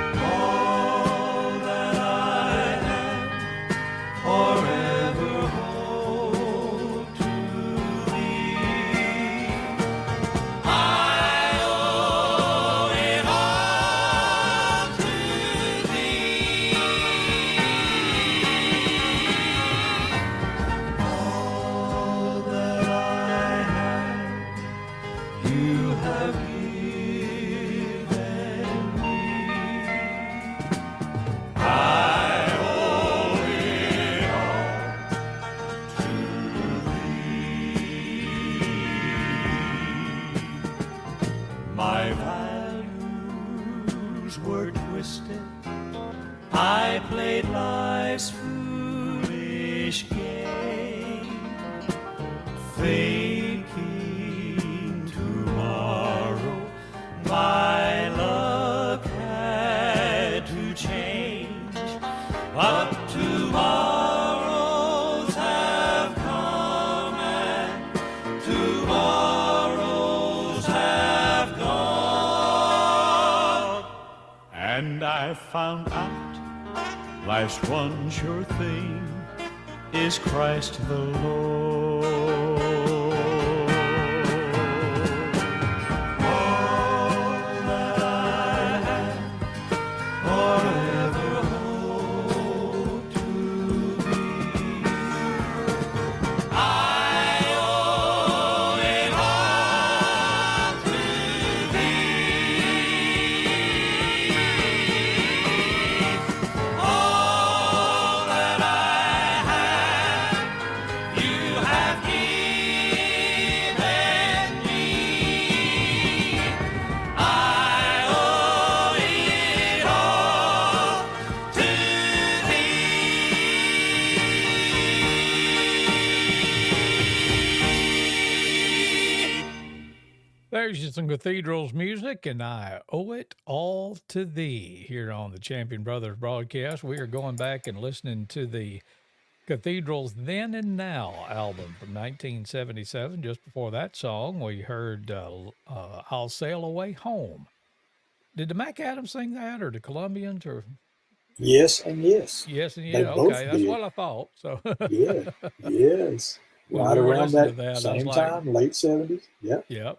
All that I have forever hold to thee. I owe it all to thee. All screws were twisted, I played life's foolish game, faking tomorrow. My luck had to change, but tomorrows have come and tomorrows have gone. And I found out life's one sure thing is Christ the Lord. There's some Cathedrals music, and I owe it all to thee here on the Champion Brothers broadcast. We are going back and listening to the Cathedrals Then and Now album from 1977. Just before that song, we heard I'll Sail Away Home. Did the Mac Adams sing that, or the Colombians, or? Yes and yes. Yes and They yeah. both Okay, that's did. what I thought. So Yeah, yes. When Right we were around listening that to that, I same was like, time, late 70s. Yep. yep.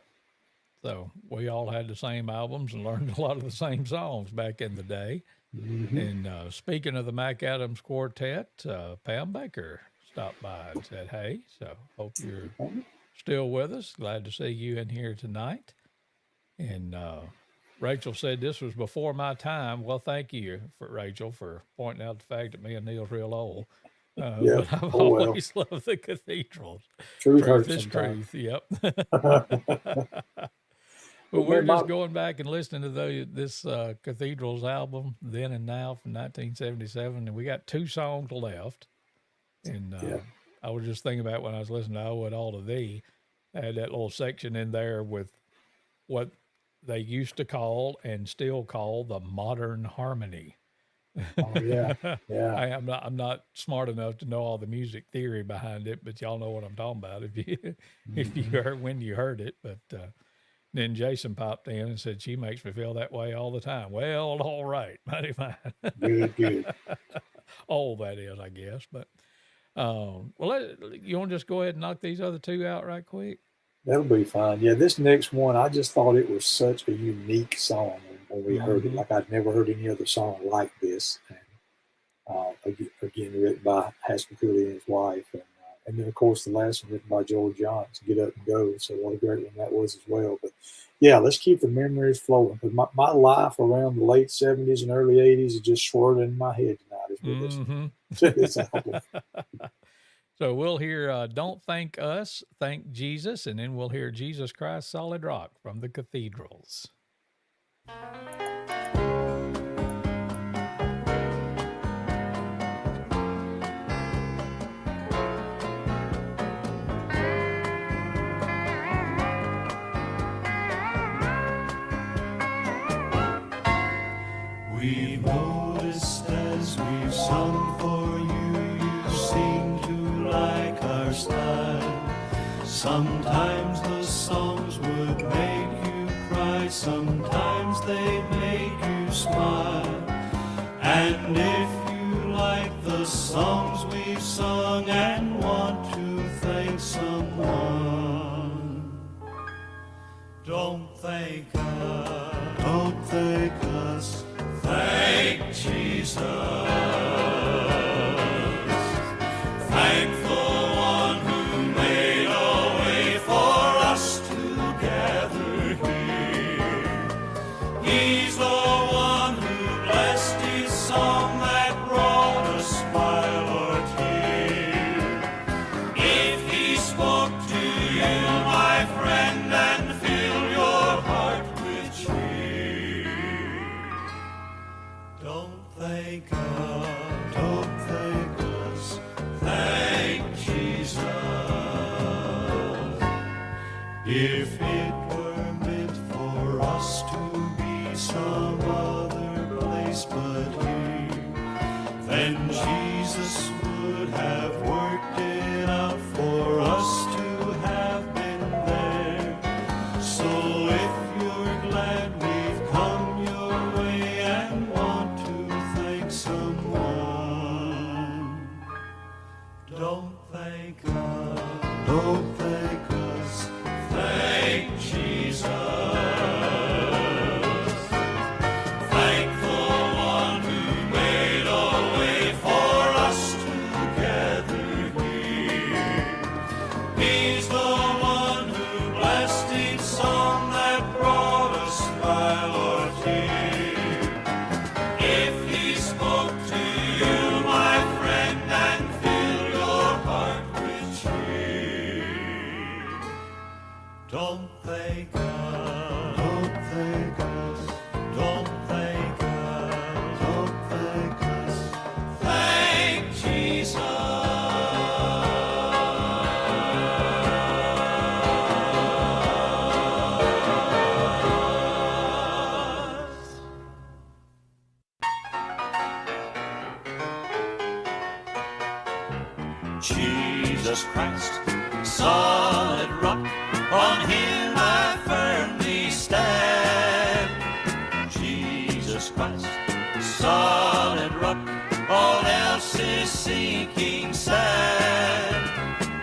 So we all had the same albums and learned a lot of the same songs back in the day. Mm-hmm. And speaking of the Mac Adams Quartet, Pam Baker stopped by and said, hey, so hope you're still with us. Glad to see you in here tonight. And Rachel said this was before my time. Well, thank you, Rachel, for pointing out the fact that me and Neal's real old. Yeah. But I've Oh, well. always loved the Cathedrals. Truth Truth hurts is sometimes. truth. Yep. Well, But we're man, just going back and listening to this Cathedrals album, Then and Now from 1977, and we got 2 songs left. And Yeah. I was just thinking about when I was listening to I Owe It All to Thee, I had that little section in there with what they used to call and still call the modern harmony. Oh, yeah. Yeah. I'm not smart enough to know all the music theory behind it, but y'all know what I'm talking about if you heard when you heard it. But then Jason popped in and said, she makes me feel that way all the time. Well, all right, mighty fine. Good, good. All that is, I guess. But, you want to just go ahead and knock these other 2 out right quick? That'll be fine. Yeah, this next one, I just thought it was such a unique song when we heard it. Like I'd never heard any other song like this. And again, written by Haskell Cooley and his wife. And then, of course, the last one written by Joel Johnson, Get Up and Go. So what a great one that was as well. But, yeah, let's keep the memories flowing. Because my life around the late 70s and early 80s is just swirling in my head tonight as we listen to this album. So we'll hear Don't Thank Us, Thank Jesus, and then we'll hear Jesus Christ Solid Rock from the Cathedrals. We've noticed as we've sung for you, you seem to like our style. Sometimes the songs would make you cry, sometimes they'd make you smile. And if you like the songs we've sung and want to thank someone, don't thank us, don't thank us. Thank Jesus. Thank the one who made a way for us to gather here. He's the one who blessed his song that brought a smile or tear. If he spoke to you, my friend, and filled your heart with cheer, thank God, don't thank us, thank Jesus. If it were meant for us to be some other place but here, then Jesus would have worked it out for us to have been there. So if you're glad we've come your way and want to thank someone, don't thank God, don't thank us, thank Jesus. Thank the one who made a way for us to gather here. He's the one who blessed each song that brought us smile or tear. If he spoke to you, my friend, and filled your heart with cheer, don't thank God, don't thank us, don't thank God, don't thank us, thank Jesus. Jesus Christ, solid rock, on him I firmly stand. Jesus Christ, solid rock, all else is sinking sand.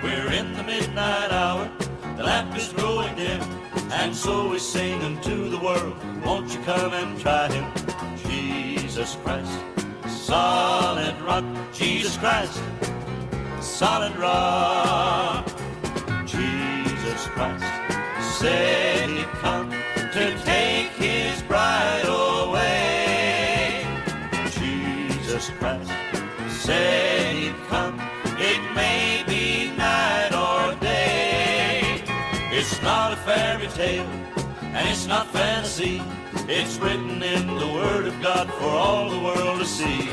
We're in the midnight hour, the lamp is growing dim, and so we sing unto the world, won't you come and try him? Jesus Christ, solid rock, Jesus Christ, solid rock. Jesus Christ said he'd come to take his bride away. Jesus Christ said he'd come, it may be night or day. It's not a fairy tale, and it's not fantasy. It's written in the Word of God for all the world to see.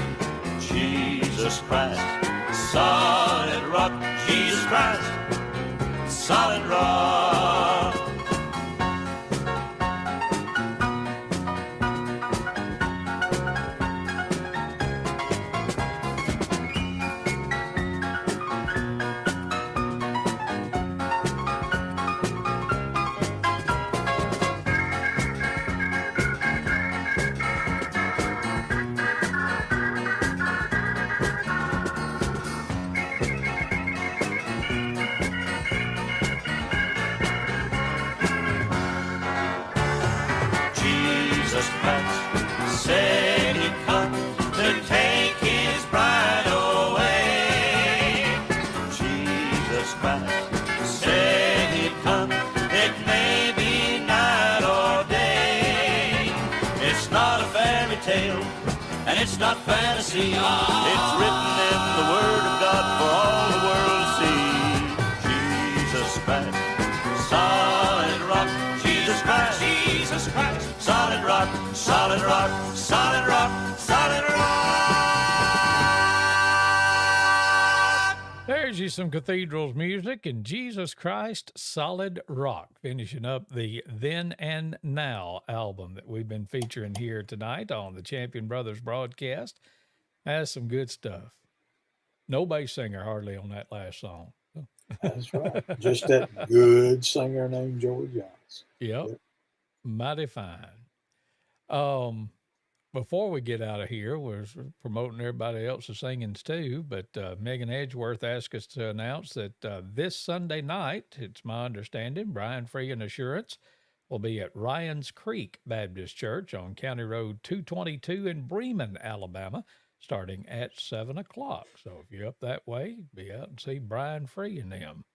Jesus Christ, solid rock, Jesus Christ, solid rock. Jesus Christ said he'd come to take his bride away. Jesus Christ said he'd come, it may be night or day. It's not a fairy tale, and it's not fantasy. It's written in the Word of God for all the world to see. Jesus Christ, solid rock, Jesus Christ, Jesus Christ, solid rock, solid rock, solid rock, solid rock. There's you some Cathedrals music and Jesus Christ, Solid Rock, finishing up the Then and Now album that we've been featuring here tonight on the Champion Brothers broadcast. Has some good stuff. No bass singer hardly on that last song. That's right. Just that good singer named Joey Jones. Yep. Yep. Mighty fine. Before we get out of here, we're promoting everybody else's singings too, but Megan Edgeworth asked us to announce that this Sunday night, it's my understanding, Brian Free and Assurance will be at Ryan's Creek Baptist Church on County Road 222 in Bremen, Alabama, starting at 7 o'clock. So if you're up that way, be out and see Brian Free and them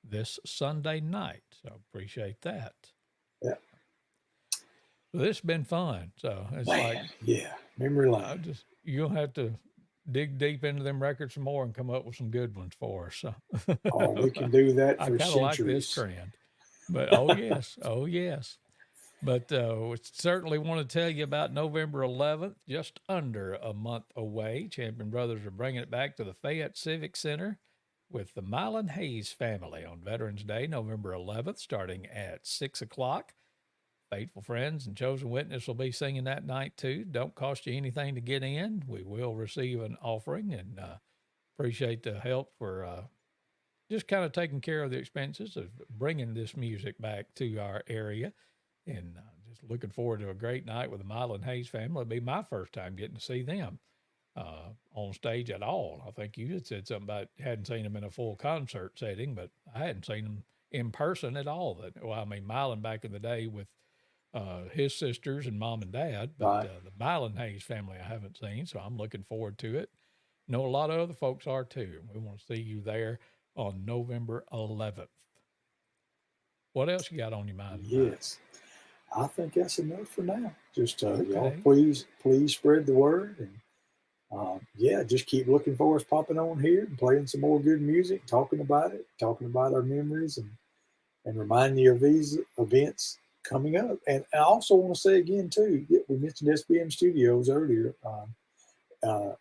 this Sunday night. So appreciate that. Yeah. This has been fun. So it's yeah, memory lane. You'll have to dig deep into them records some more and come up with some good ones for us. So Oh, we can do that I for kind of like this centuries. trend. But oh yes, oh yes. But we certainly want to tell you about November 11th, just under a month away. Champion Brothers are bringing it back to the Fayette Civic Center with the Mylan Hayes family on Veterans Day, November 11th, starting at 6 o'clock. Faithful friends and chosen witness will be singing that night too. Don't cost you anything to get in. We will receive an offering and appreciate the help for just kind of taking care of the expenses of bringing this music back to our area. And just looking forward to a great night with the Mylan Hayes family. It'll be my first time getting to see them on stage at all. I think you had said something about hadn't seen them in a full concert setting, but I hadn't seen them in person at all. Well, I mean, Mylan back in the day with his sisters and mom and dad, but Right. the Mylan Hayes family I haven't seen, so I'm looking forward to it. Know a lot of other folks are too. We want to see you there on November 11th. What else you got on your mind tonight? Yes. I think that's enough for now. Just y'all, Okay. please spread the word, and yeah, just keep looking for us popping on here and playing some more good music, talking about it, talking about our memories, and reminding you of these events coming up. And I also want to say again too, we mentioned SBM Studios earlier.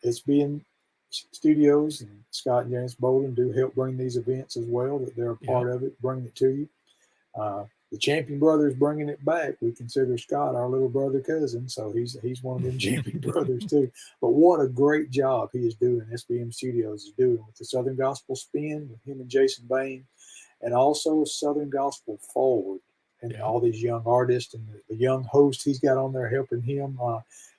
SBM Studios and Scott and Janice Bolden do help bring these events as well. That they're a part of it, bringing it to you. The Champion Brothers Bringing It Back. We consider Scott our little brother cousin, so he's one of them Champion Brothers too. But what a great job he is doing. SBM Studios is doing with the Southern Gospel Spin with him and Jason Bain, and also Southern Gospel Forward, and all these young artists and the young host he's got on there helping him.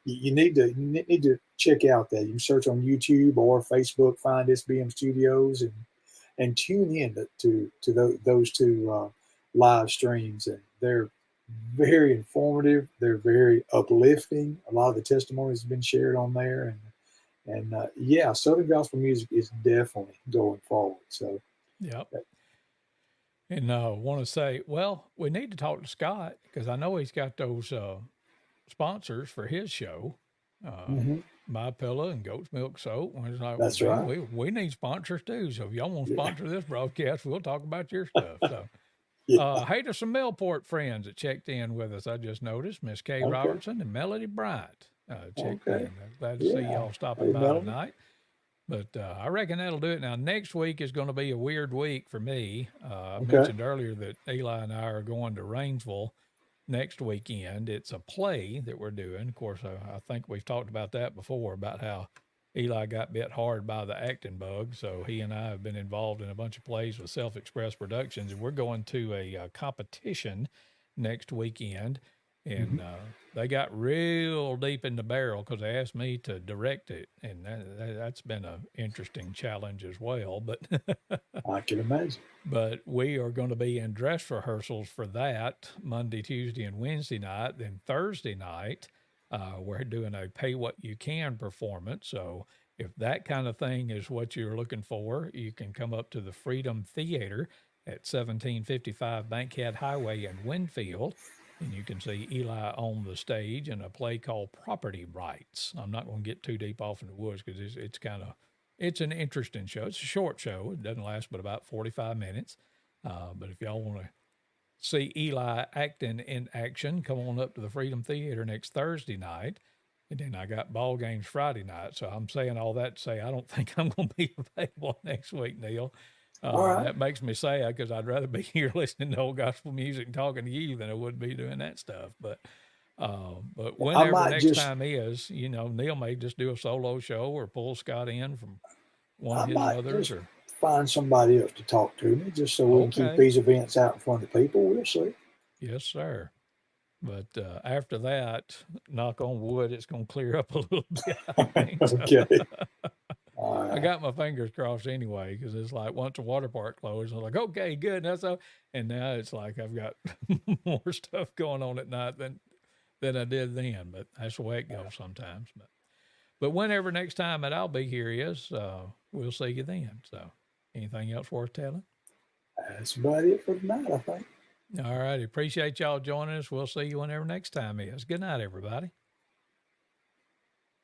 You need to check out that. You can search on YouTube or Facebook, find SBM Studios, and tune in to those two live streams, and they're very informative. They're very uplifting. A lot of the testimonies have been shared on there, and yeah, Southern gospel music is definitely going forward. So, yep. And want to say, well, we need to talk to Scott because I know he's got those sponsors for his show, My Pillow and Goat's Milk Soap. And it's like, that's well, right. We need sponsors too. So if y'all want to sponsor this broadcast, we'll talk about your stuff. So. Hey to some Millport friends that checked in with us. I just noticed Miss Kay Robertson and Melody Bryant checked in. I'm glad to see y'all stopping by tonight. But I reckon that'll do it. Now, next week is going to be a weird week for me. I mentioned earlier that Eli and I are going to Rainsville next weekend. It's a play that we're doing. Of course, I think we've talked about that before, about how Eli got bit hard by the acting bug. So he and I have been involved in a bunch of plays with Self-Express Productions, and we're going to a competition next weekend. And they got real deep in the barrel because they asked me to direct it. And that's been an interesting challenge as well. But I can imagine. But we are going to be in dress rehearsals for that Monday, Tuesday, and Wednesday night. Then Thursday night, we're doing a pay what you can performance. So if that kind of thing is what you're looking for, you can come up to the Freedom Theater at 1755 Bankhead Highway in Winfield, and you can see Eli on the stage in a play called Property Rights. I'm not going to get too deep off in the woods because it's an interesting show. It's a short show. It doesn't last but about 45 minutes. But if y'all want to see Eli acting in action, come on up to the Freedom Theater next Thursday night. And then I got ball games Friday night. So I'm saying all that to say I don't think I'm going to be available next week, Neal. That makes me sad because I'd rather be here listening to old gospel music and talking to you than I would be doing that stuff. But whenever next time is, Neal may just do a solo show or pull Scott in from one of his others, or find somebody else to talk to me just so we can keep these events out in front of people. We'll see. Yes, sir. But after that, knock on wood, it's going to clear up a little bit. I think, okay. I got my fingers crossed anyway, because it's like once the water park closed, I'm like, okay, good. That's all. And now it's like I've got more stuff going on at night than I did then. But that's the way it goes sometimes. But whenever next time that I'll be here is, we'll see you then. So anything else worth telling? That's about it for tonight, I think. All righty. Appreciate y'all joining us. We'll see you whenever next time is. Good night, everybody.